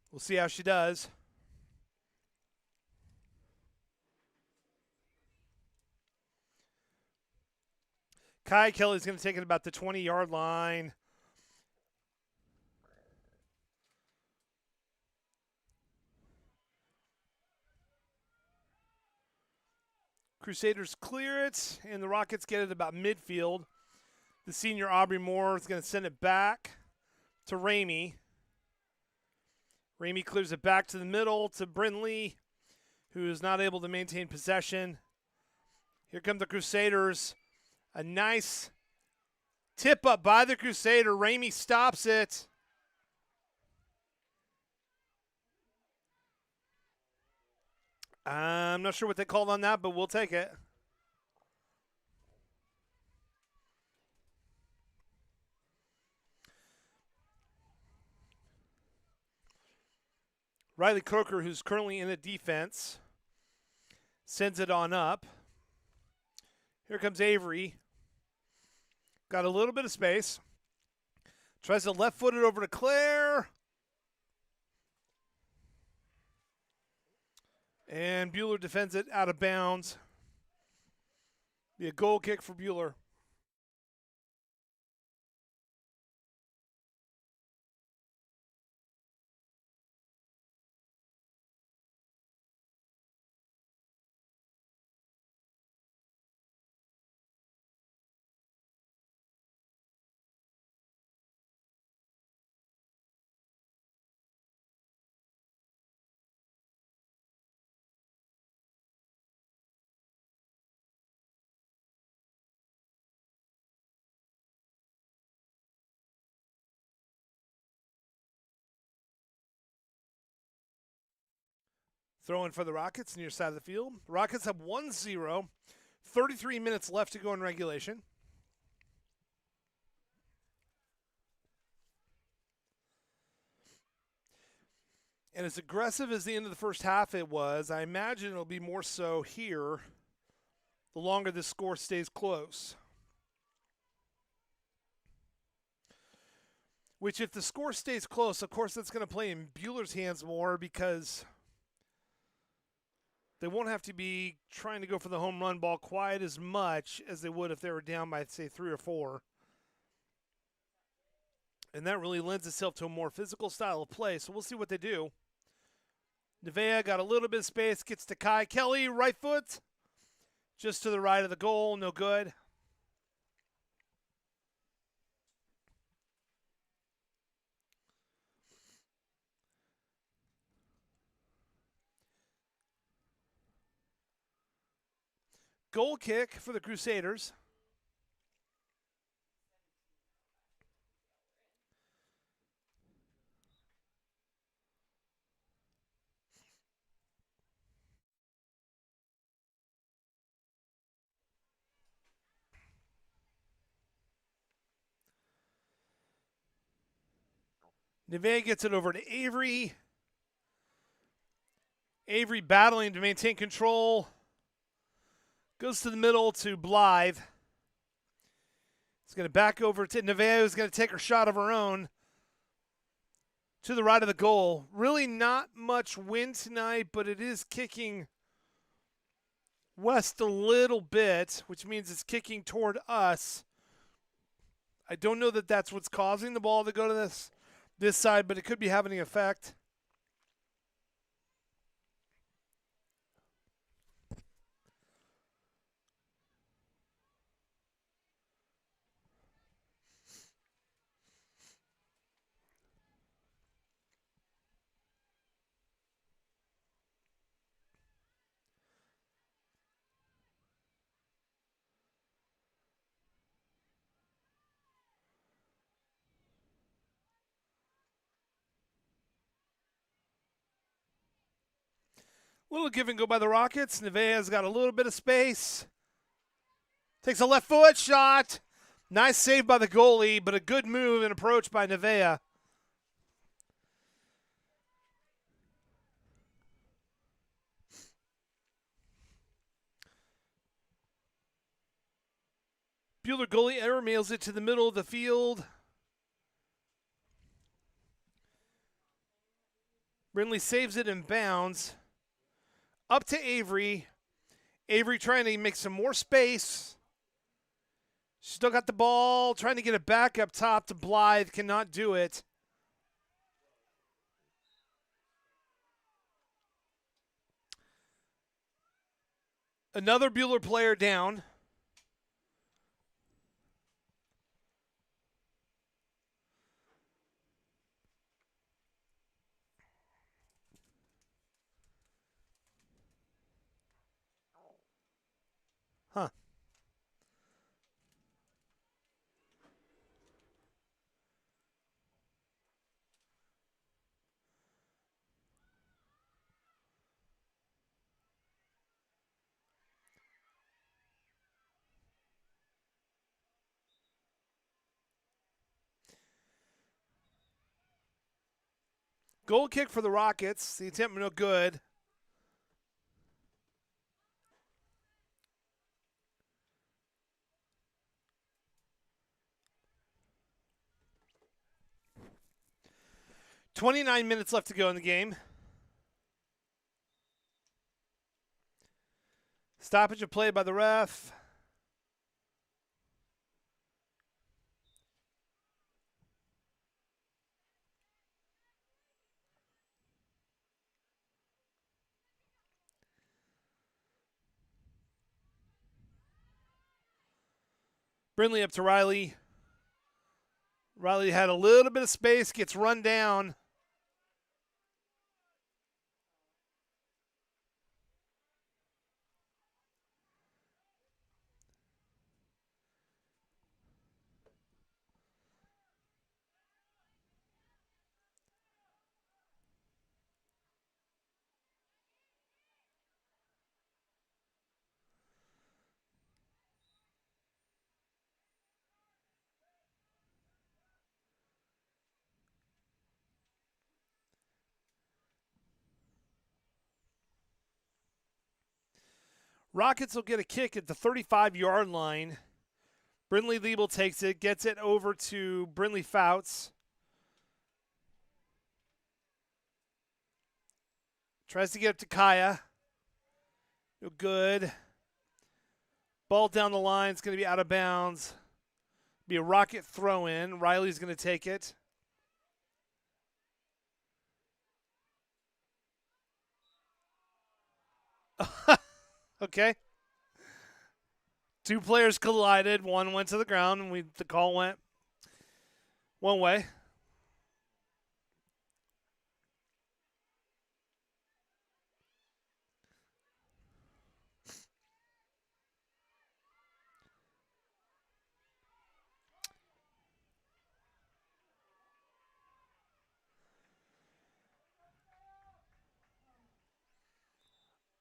we'll see how she does. Kai Kelly's going to take it about the 20-yard line. Crusaders clear it, and the Rockets get it about midfield. The senior Aubrey Moore is going to send it back to Ramey. Ramey clears it back to the middle to Brindley, who is not able to maintain possession. Here come the Crusaders. A nice tip up by the Crusader. Ramey stops it. I'm not sure what they called on that, but we'll take it. Riley Croker, who's currently in the defense, sends it on up. Here comes Avery. Got a little bit of space. Tries to left-foot it over to Claire. And Buhler defends it out of bounds. Be a goal kick for Buhler. Throwing for the Rockets near side of the field. The Rockets have 1-0. 33 minutes left to go in regulation. And as aggressive as the end of the first half it was, I imagine it'll be more so here the longer this score stays close. Which, if the score stays close, of course, that's going to play in Buhler's hands more because they won't have to be trying to go for the home run ball quite as much as they would if they were down by, say, 3 or 4. And that really lends itself to a more physical style of play, so we'll see what they do. Nevaeh got a little bit of space, gets to Kai Kelly, right foot, just to the right of the goal, no good. Goal kick for the Crusaders. Nevaeh gets it over to Avery. Avery battling to maintain control. Goes to the middle to Blythe. He's going to back over to Nevaeh, who's going to take her shot of her own. To the right of the goal. Really not much wind tonight, but it is kicking west a little bit, which means it's kicking toward us. I don't know that that's what's causing the ball to go to this side, but it could be having an effect. Little give and go by the Rockets. Nevaeh's got a little bit of space. Takes a left foot shot. Nice save by the goalie, but a good move and approach by Nevaeh. Buhler goalie error mails it to the middle of the field. Brindley saves it and bounds. Up to Avery. Avery trying to make some more space. Still got the ball. Trying to get it back up top to Blythe. Cannot do it. Another Buhler player down. Huh. Goal kick for the Rockets. The attempt no good. .29 minutes left to go in the game. Stoppage of play by the ref. Brindley up to Riley. Riley had a little bit of space, gets run down. Rockets will get a kick at the 35-yard line. Brindley Liebel takes it, gets it over to Brindley Fouts. Tries to get up to Kaya. No good. Ball down the line. It's going to be out of bounds. Be a Rocket throw in. Riley's going to take it. Okay. Two players collided. One went to the ground, and the call went one way.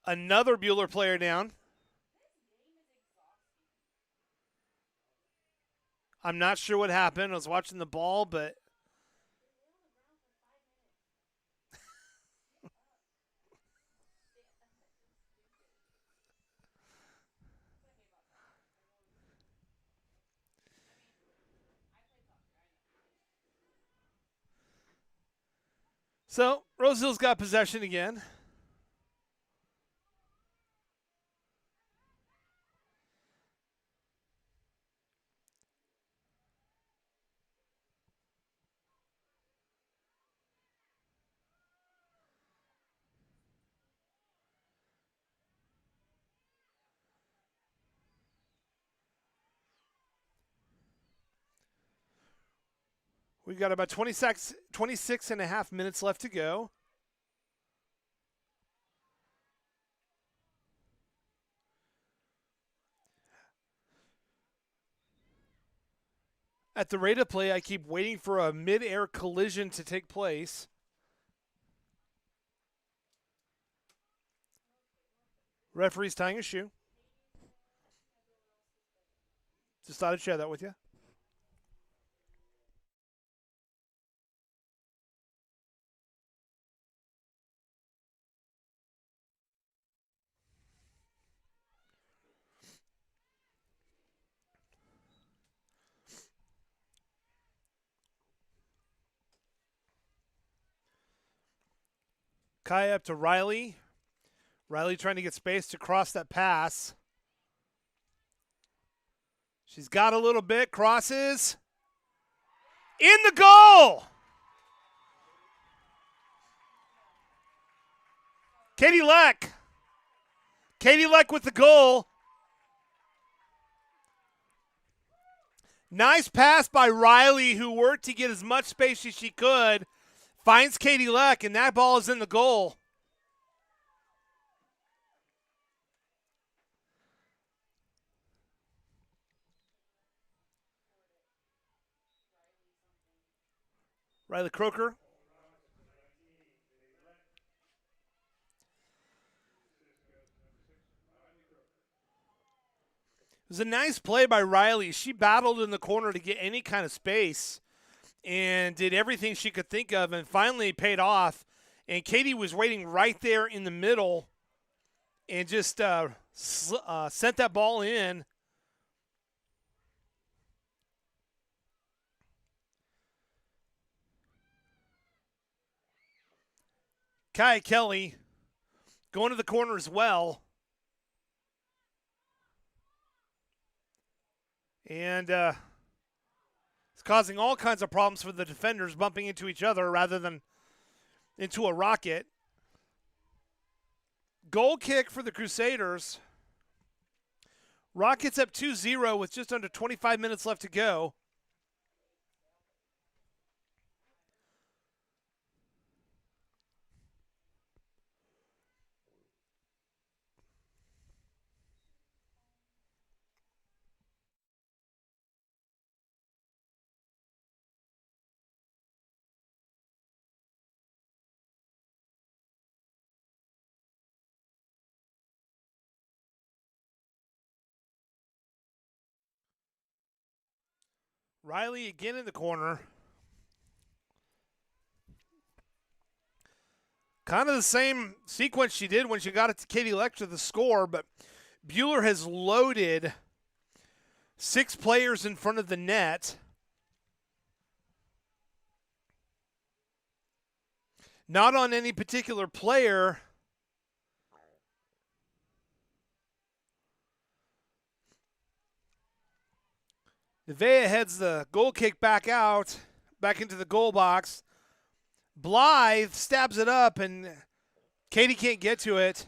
Another Buhler player down. I'm not sure what happened. I was watching the ball, but So Roseville's got possession again. We've got about 26 and a half minutes left to go. At the rate of play, I keep waiting for a mid-air collision to take place. Referee's tying a shoe. Just thought I'd share that with you. Kai up to Riley. Riley trying to get space to cross that pass. She's got a little bit. Crosses. In the goal! Katie Leck. Katie Leck with the goal. Nice pass by Riley, who worked to get as much space as she could. Finds Katie Leck, and that ball is in the goal. Riley Croker. It was a nice play by Riley. She battled in the corner to get any kind of space and did everything she could think of and finally paid off. And Katie was waiting right there in the middle and just sent that ball in. Kaya Kelly going to the corner as well. And it's causing all kinds of problems for the defenders, bumping into each other rather than into a rocket. Goal kick for the Crusaders. Rockets up 2-0 with just under 25 minutes left to go. Riley again in the corner. Kind of the same sequence she did when she got it to Katie Leck to the score, but Buhler has loaded 6 players in front of the net. Not on any particular player. Nevaeh heads the goal kick back out, back into the goal box. Blythe stabs it up, and Katie can't get to it.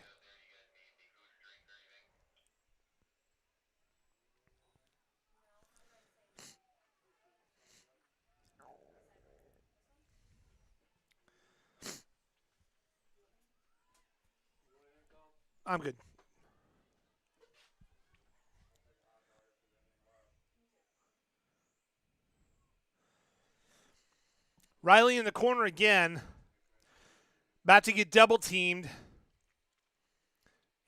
I'm good. Riley in the corner again. About to get double teamed.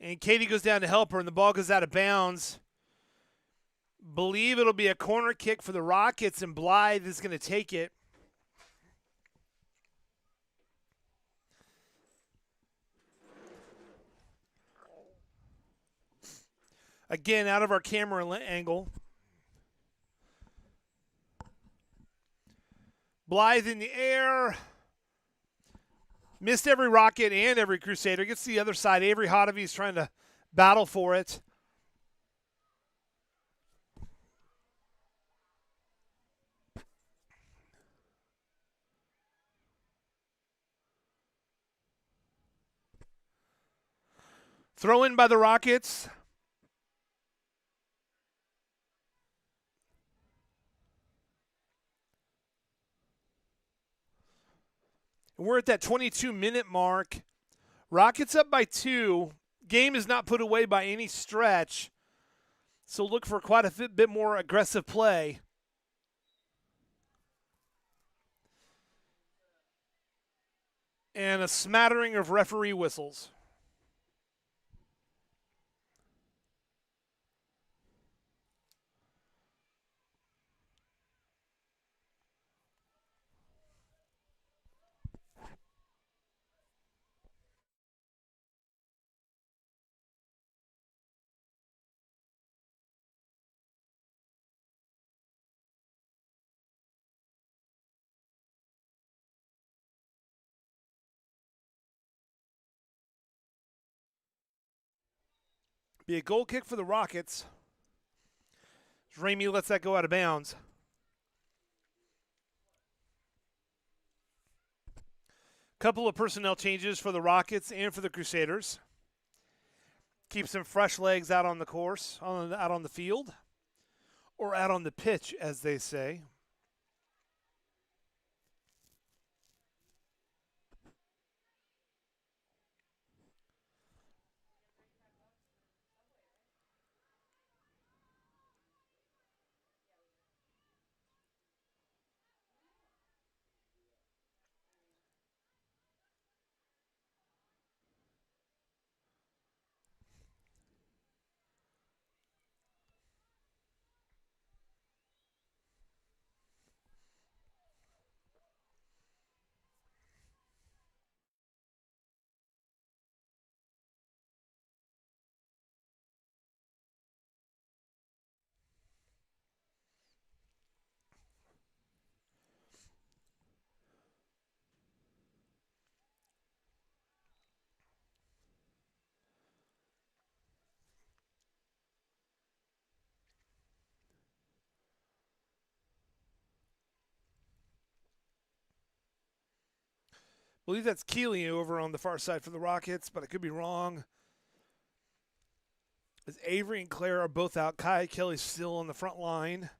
And Katie goes down to help her, and the ball goes out of bounds. Believe it'll be a corner kick for the Rockets, and Blythe is going to take it. Again, out of our camera angle. Blythe in the air. Missed every Rocket and every Crusader. Gets to the other side. Avery Hodavy's trying to battle for it. Throw in by the Rockets. We're at that 22-minute mark. Rockets up by 2. Game is not put away by any stretch. So look for quite a bit more aggressive play. And a smattering of referee whistles. Be a goal kick for the Rockets. Ramey lets that go out of bounds. Couple of personnel changes for the Rockets and for the Crusaders. Keep some fresh legs out on the course, out on the field, or out on the pitch, as they say. I believe that's Keeley over on the far side for the Rockets, but I could be wrong. As Avery and Claire are both out, Kai Kelly's still on the front line.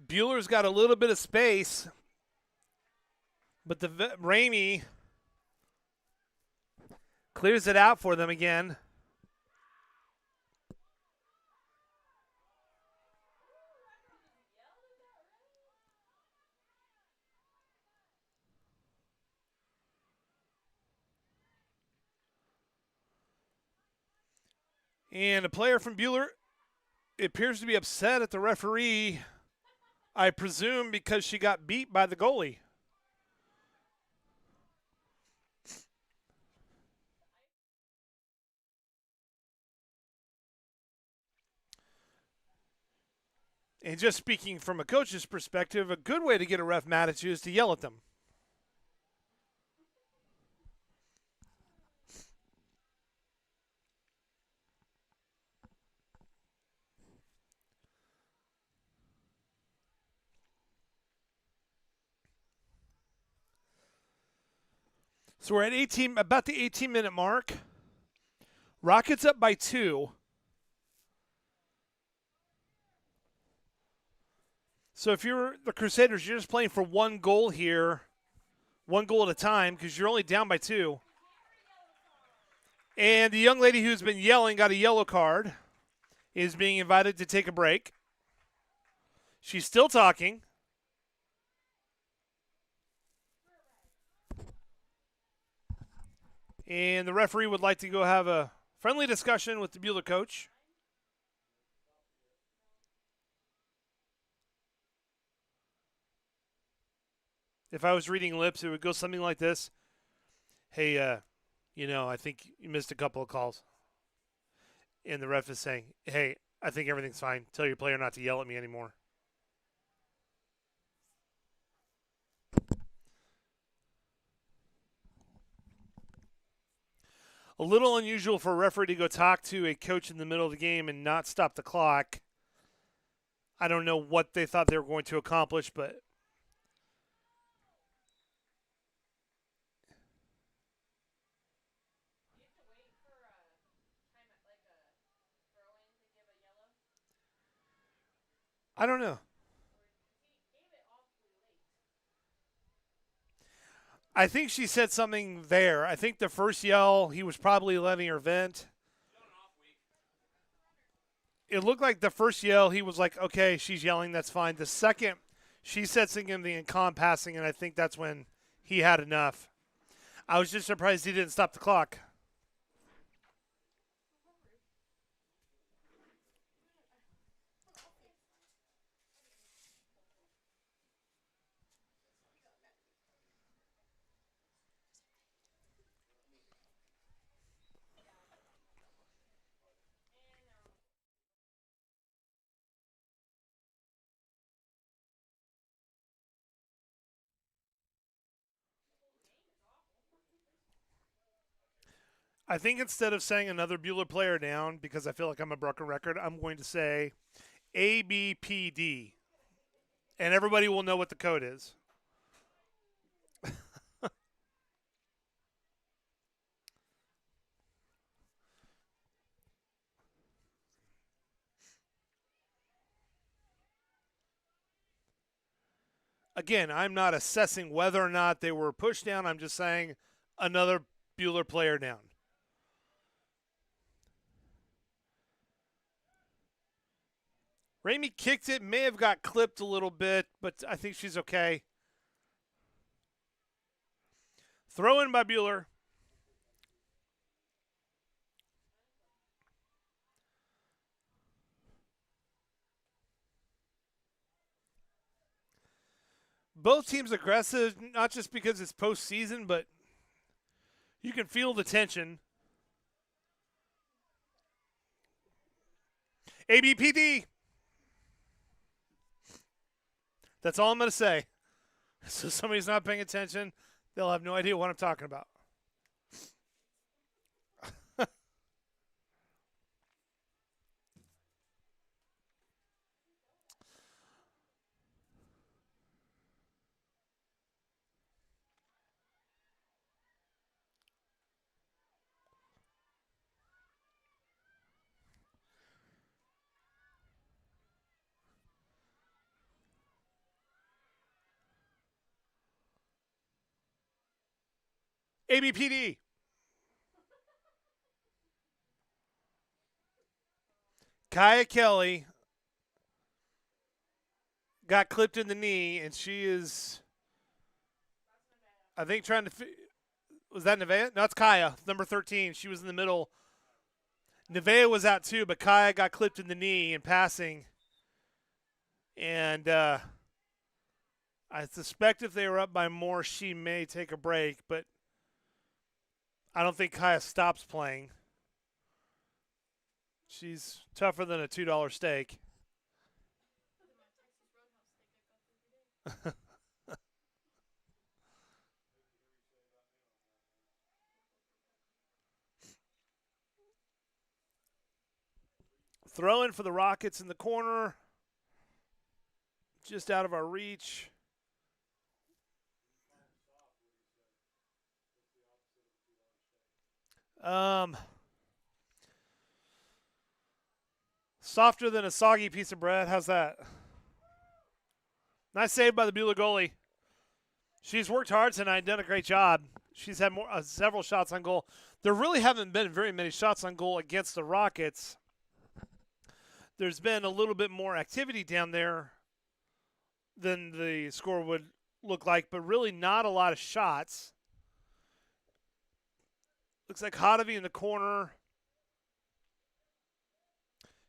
Buehler's got a little bit of space, but the Ramey clears it out for them again. And a player from Buhler appears to be upset at the referee, I presume because she got beat by the goalie. And just speaking from a coach's perspective, a good way to get a ref mad at you is to yell at them. So we're at about the 18-minute mark. Rockets up by 2. So if you're the Crusaders, you're just playing for one goal here, one goal at a time, because you're only down by 2. And the young lady who's been yelling got a yellow card, is being invited to take a break. She's still talking. And the referee would like to go have a friendly discussion with the Buhler coach. If I was reading lips, it would go something like this. Hey, I think you missed a couple of calls. And the ref is saying, hey, I think everything's fine. Tell your player not to yell at me anymore. A little unusual for a referee to go talk to a coach in the middle of the game and not stop the clock. I don't know what they thought they were going to accomplish, but I don't know. I think she said something there. I think the first yell, he was probably letting her vent. It looked like the first yell, he was like, okay, she's yelling, that's fine. The second, she said something in calm passing, and I think that's when he had enough. I was just surprised he didn't stop the clock. I think instead of saying another Buhler player down, because I feel like I'm a broken record, I'm going to say ABPD. And everybody will know what the code is. Again, I'm not assessing whether or not they were pushed down. I'm just saying another Buhler player down. Ramey kicked it, may have got clipped a little bit, but I think she's okay. Throw in by Buhler. Both teams aggressive, not just because it's postseason, but you can feel the tension. ABPD. That's all I'm going to say. So somebody's not paying attention, they'll have no idea what I'm talking about. ABPD. Kaya Kelly got clipped in the knee, and she is, I think, trying to. Was that Nevaeh? No, it's Kaya, number 13. She was in the middle. Nevaeh was out too, but Kaya got clipped in the knee in passing. And I suspect if they were up by more, she may take a break, but I don't think Kaya stops playing. She's tougher than a $2 steak. Throw in for the Rockets in the corner. Just out of our reach. Softer than a soggy piece of bread. How's that? Nice save by the Buhler goalie. She's worked hard tonight, done a great job. She's had several shots on goal. There really haven't been very many shots on goal against the Rockets. There's been a little bit more activity down there than the score would look like, but really not a lot of shots. Looks like Hotovy in the corner.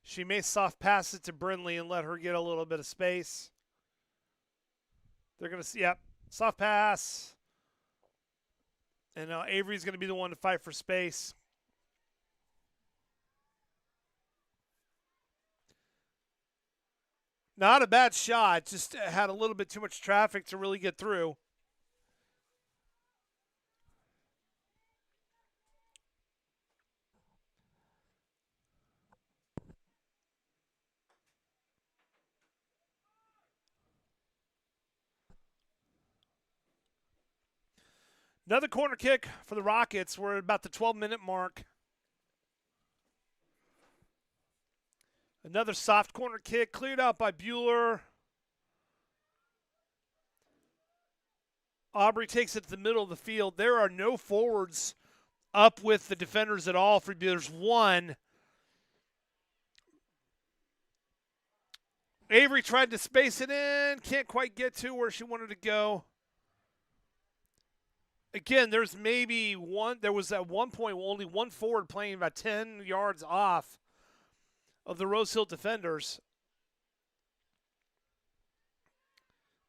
She may soft pass it to Brindley and let her get a little bit of space. They're going to see, yep. Soft pass. And now Avery's going to be the one to fight for space. Not a bad shot, just had a little bit too much traffic to really get through. Another corner kick for the Rockets. We're at about the 12-minute mark. Another soft corner kick cleared out by Buhler. Aubrey takes it to the middle of the field. There are no forwards up with the defenders at all. There's one. Avery tried to space it in. Can't quite get to where she wanted to go. Again, there's maybe one. There was at one point only one forward playing about 10 yards off of the Rose Hill defenders,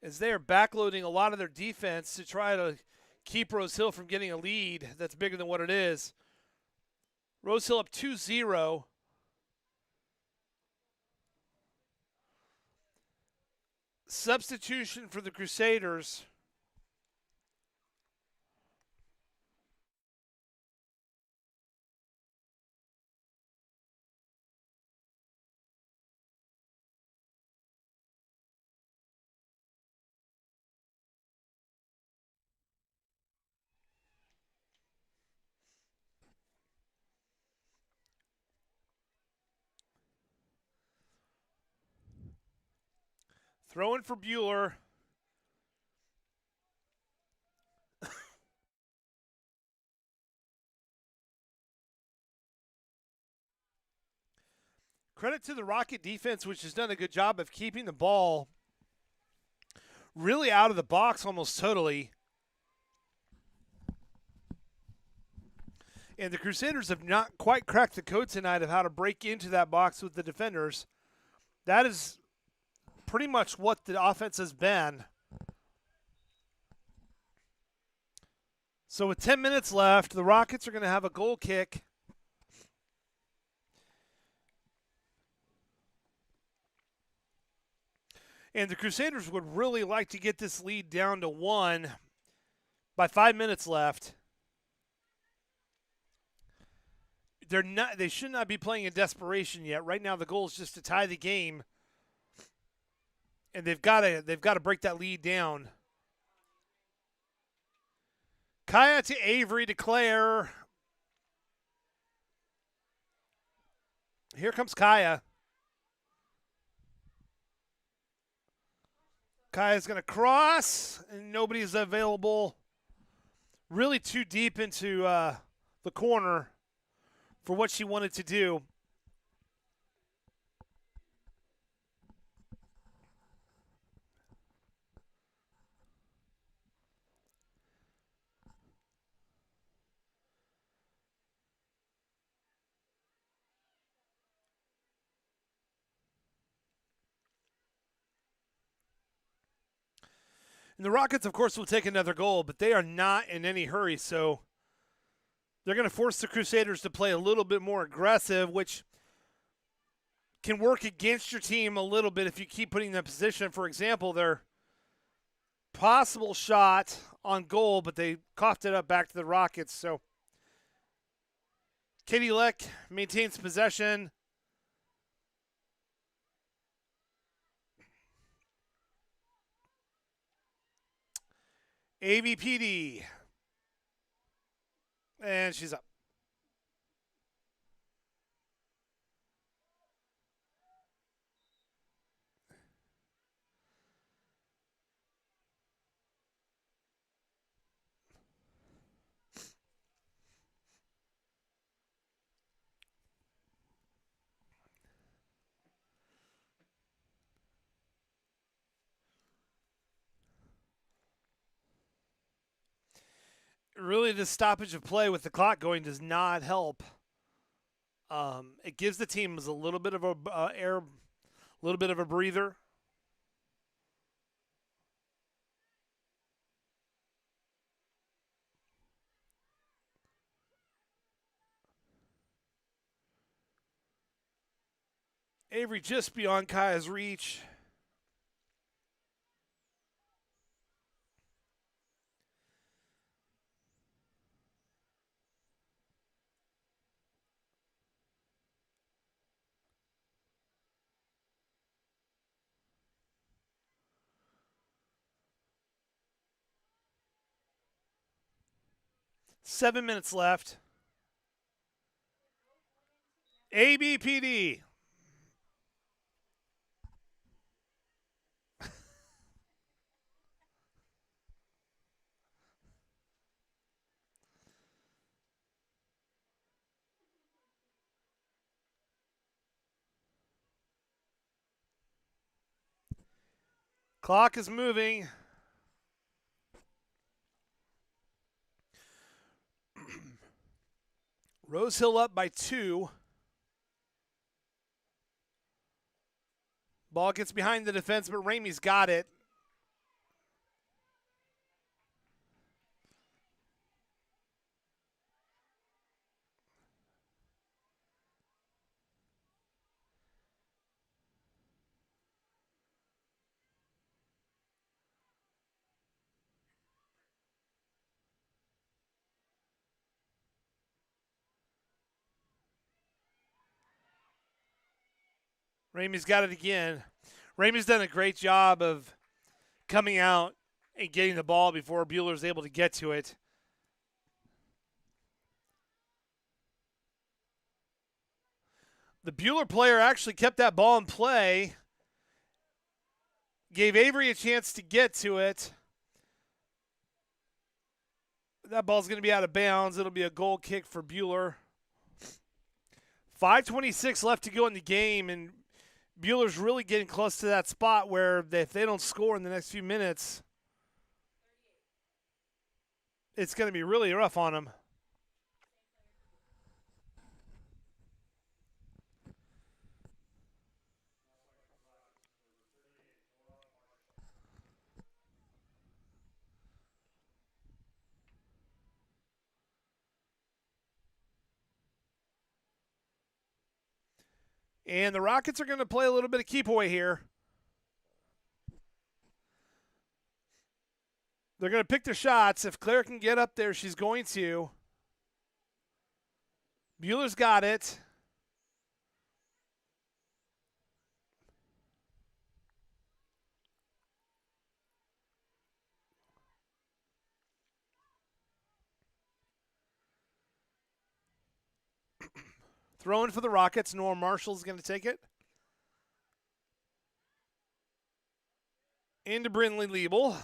as they are backloading a lot of their defense to try to keep Rose Hill from getting a lead that's bigger than what it is. Rose Hill up 2-0. Substitution for the Crusaders. Throwing for Buhler. Credit to the Rocket defense, which has done a good job of keeping the ball really out of the box almost totally. And the Crusaders have not quite cracked the code tonight of how to break into that box with the defenders. That is pretty much what the offense has been. So with 10 minutes left, the Rockets are going to have a goal kick. And the Crusaders would really like to get this lead down to 1 by 5 minutes left. They should not be playing in desperation yet. Right now the goal is just to tie the game. And they've got to break that lead down. Kaya to Avery to Claire. Here comes Kaya. Kaya's going to cross, and nobody's available. Really too deep into the corner for what she wanted to do. And the Rockets, of course, will take another goal, but they are not in any hurry, so they're going to force the Crusaders to play a little bit more aggressive, which can work against your team a little bit if you keep putting them in position. For example, their possible shot on goal, but they coughed it up back to the Rockets. So Katie Leck maintains possession. ABPD. And she's up. Really, the stoppage of play with the clock going does not help. It gives the teams a little bit of a little bit of a breather. Avery just beyond Kaya's reach. Seven minutes left. ABPD. Clock is moving. Rose Hill up by 2. Ball gets behind the defense, but Ramey's got it. Ramey's got it again. Ramey's done a great job of coming out and getting the ball before Buhler's able to get to it. The Buhler player actually kept that ball in play, gave Avery a chance to get to it. That ball's going to be out of bounds. It'll be a goal kick for Buhler. 5:26 left to go in the game, and Buhler's really getting close to that spot where if they don't score in the next few minutes, it's going to be really rough on them. And the Rockets are going to play a little bit of keep away here. They're going to pick their shots. If Claire can get up there, she's going to. Buhler's got it. Throwing for the Rockets. Norm Marshall's going to take it. Into Brinley Liebel.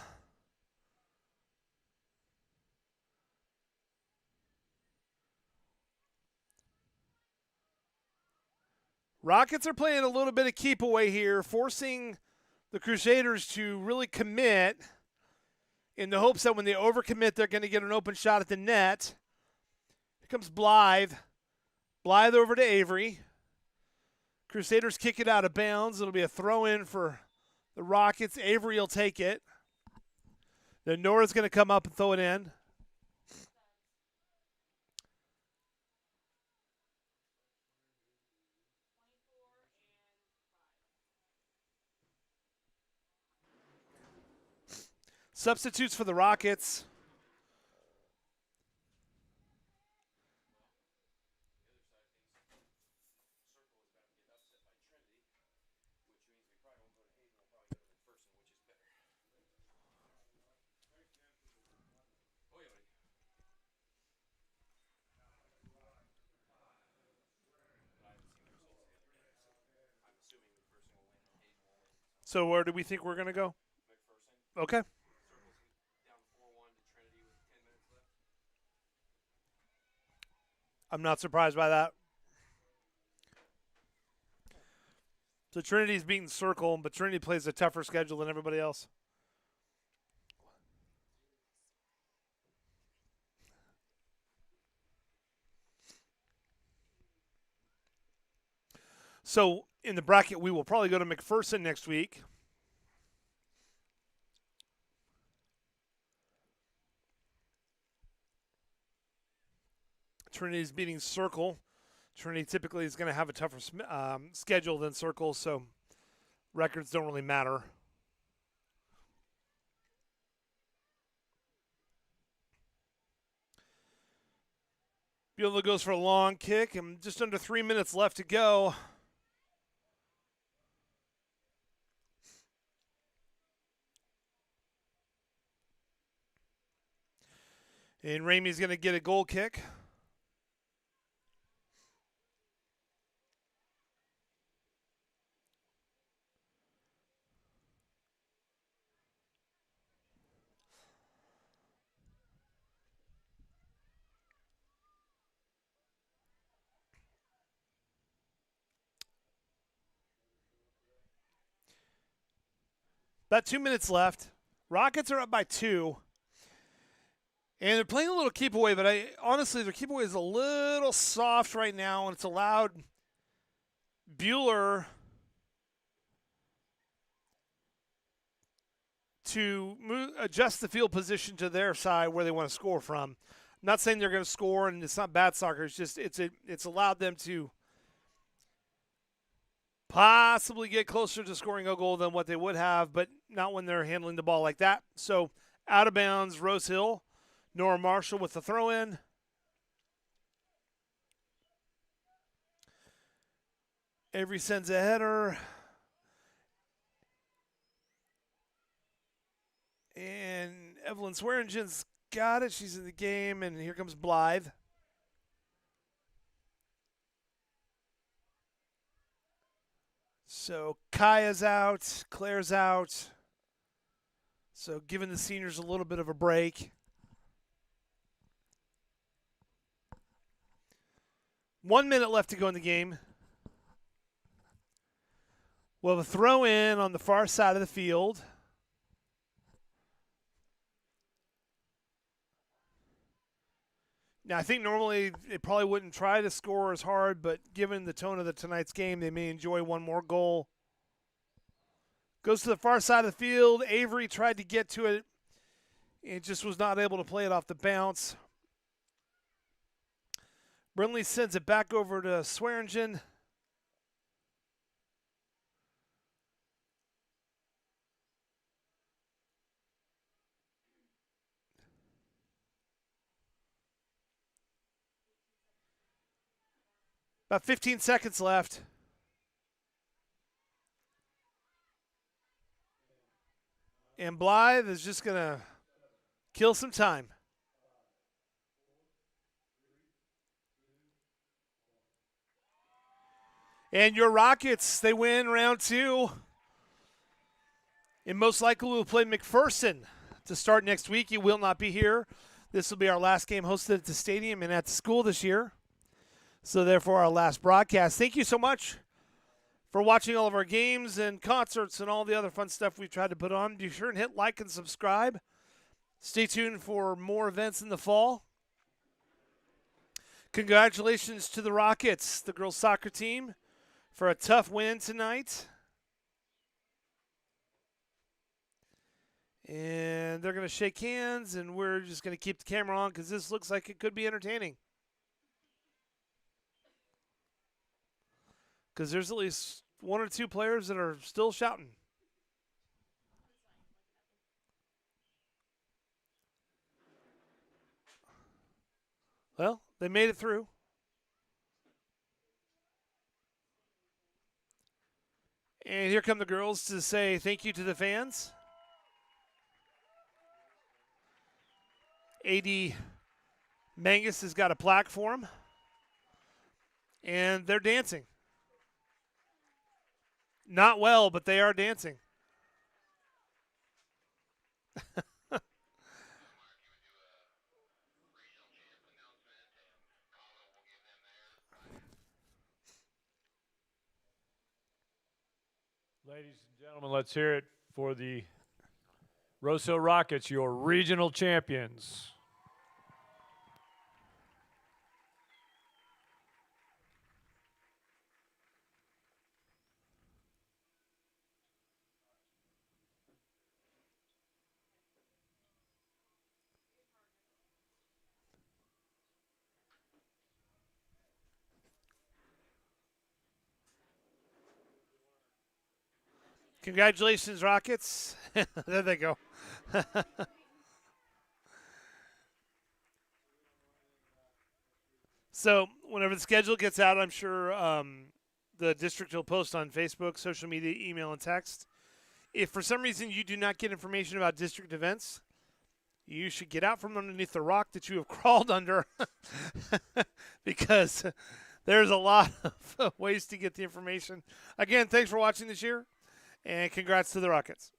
Rockets are playing a little bit of keep away here, forcing the Crusaders to really commit in the hopes that when they overcommit, they're going to get an open shot at the net. Here comes Blythe. Blythe over to Avery. Crusaders kick it out of bounds. It'll be a throw-in for the Rockets. Avery will take it. Then Nora's going to come up and throw it in. Substitutes for the Rockets. So where do we think we're going to go? Okay. I'm not surprised by that. So Trinity's beating Circle, but Trinity plays a tougher schedule than everybody else. So in the bracket, we will probably go to McPherson next week. Trinity's beating Circle. Trinity typically is going to have a tougher schedule than Circle, so records don't really matter. Buhler goes for a long kick, and just under 3 minutes left to go. And Ramey's going to get a goal kick. About 2 minutes left. Rockets are up by 2. And they're playing a little keep away, but honestly, their keep away is a little soft right now, and it's allowed Buhler to adjust the field position to their side where they want to score from. I'm not saying they're going to score, and it's not bad soccer. It's just it's allowed them to possibly get closer to scoring a goal than what they would have, but not when they're handling the ball like that. So out of bounds, Rose Hill. Nora Marshall with the throw-in. Avery sends a header. And Evelyn Swearingen's got it. She's in the game, and here comes Blythe. So Kaya's out. Claire's out. So giving the seniors a little bit of a break. 1 minute left to go in the game. We'll have a throw in on the far side of the field. Now, I think normally they probably wouldn't try to score as hard, but given the tone of tonight's game, they may enjoy one more goal. Goes to the far side of the field. Avery tried to get to it. It just was not able to play it off the bounce. Brindley sends it back over to Swearingen. About 15 seconds left. And Blythe is just going to kill some time. And your Rockets, they win round 2. And most likely will play McPherson to start next week. He will not be here. This will be our last game hosted at the stadium and at the school this year. So therefore, our last broadcast. Thank you so much for watching all of our games and concerts and all the other fun stuff we've tried to put on. Be sure and hit like and subscribe. Stay tuned for more events in the fall. Congratulations to the Rockets, the girls soccer team, for a tough win tonight. And they're going to shake hands, and we're just going to keep the camera on because this looks like it could be entertaining. Because there's at least 1 or 2 players that are still shouting. Well, they made it through. And here come the girls to say thank you to the fans. AD Mangus has got a plaque for them. And they're dancing. Not well, but they are dancing. Ladies and gentlemen, let's hear it for the Rose Hill Rockets, your regional champions. Congratulations, Rockets. There they go. So whenever the schedule gets out, I'm sure the district will post on Facebook, social media, email, and text. If for some reason you do not get information about district events, you should get out from underneath the rock that you have crawled under because there's a lot of ways to get the information. Again, thanks for watching this year, and congrats to the Rockets.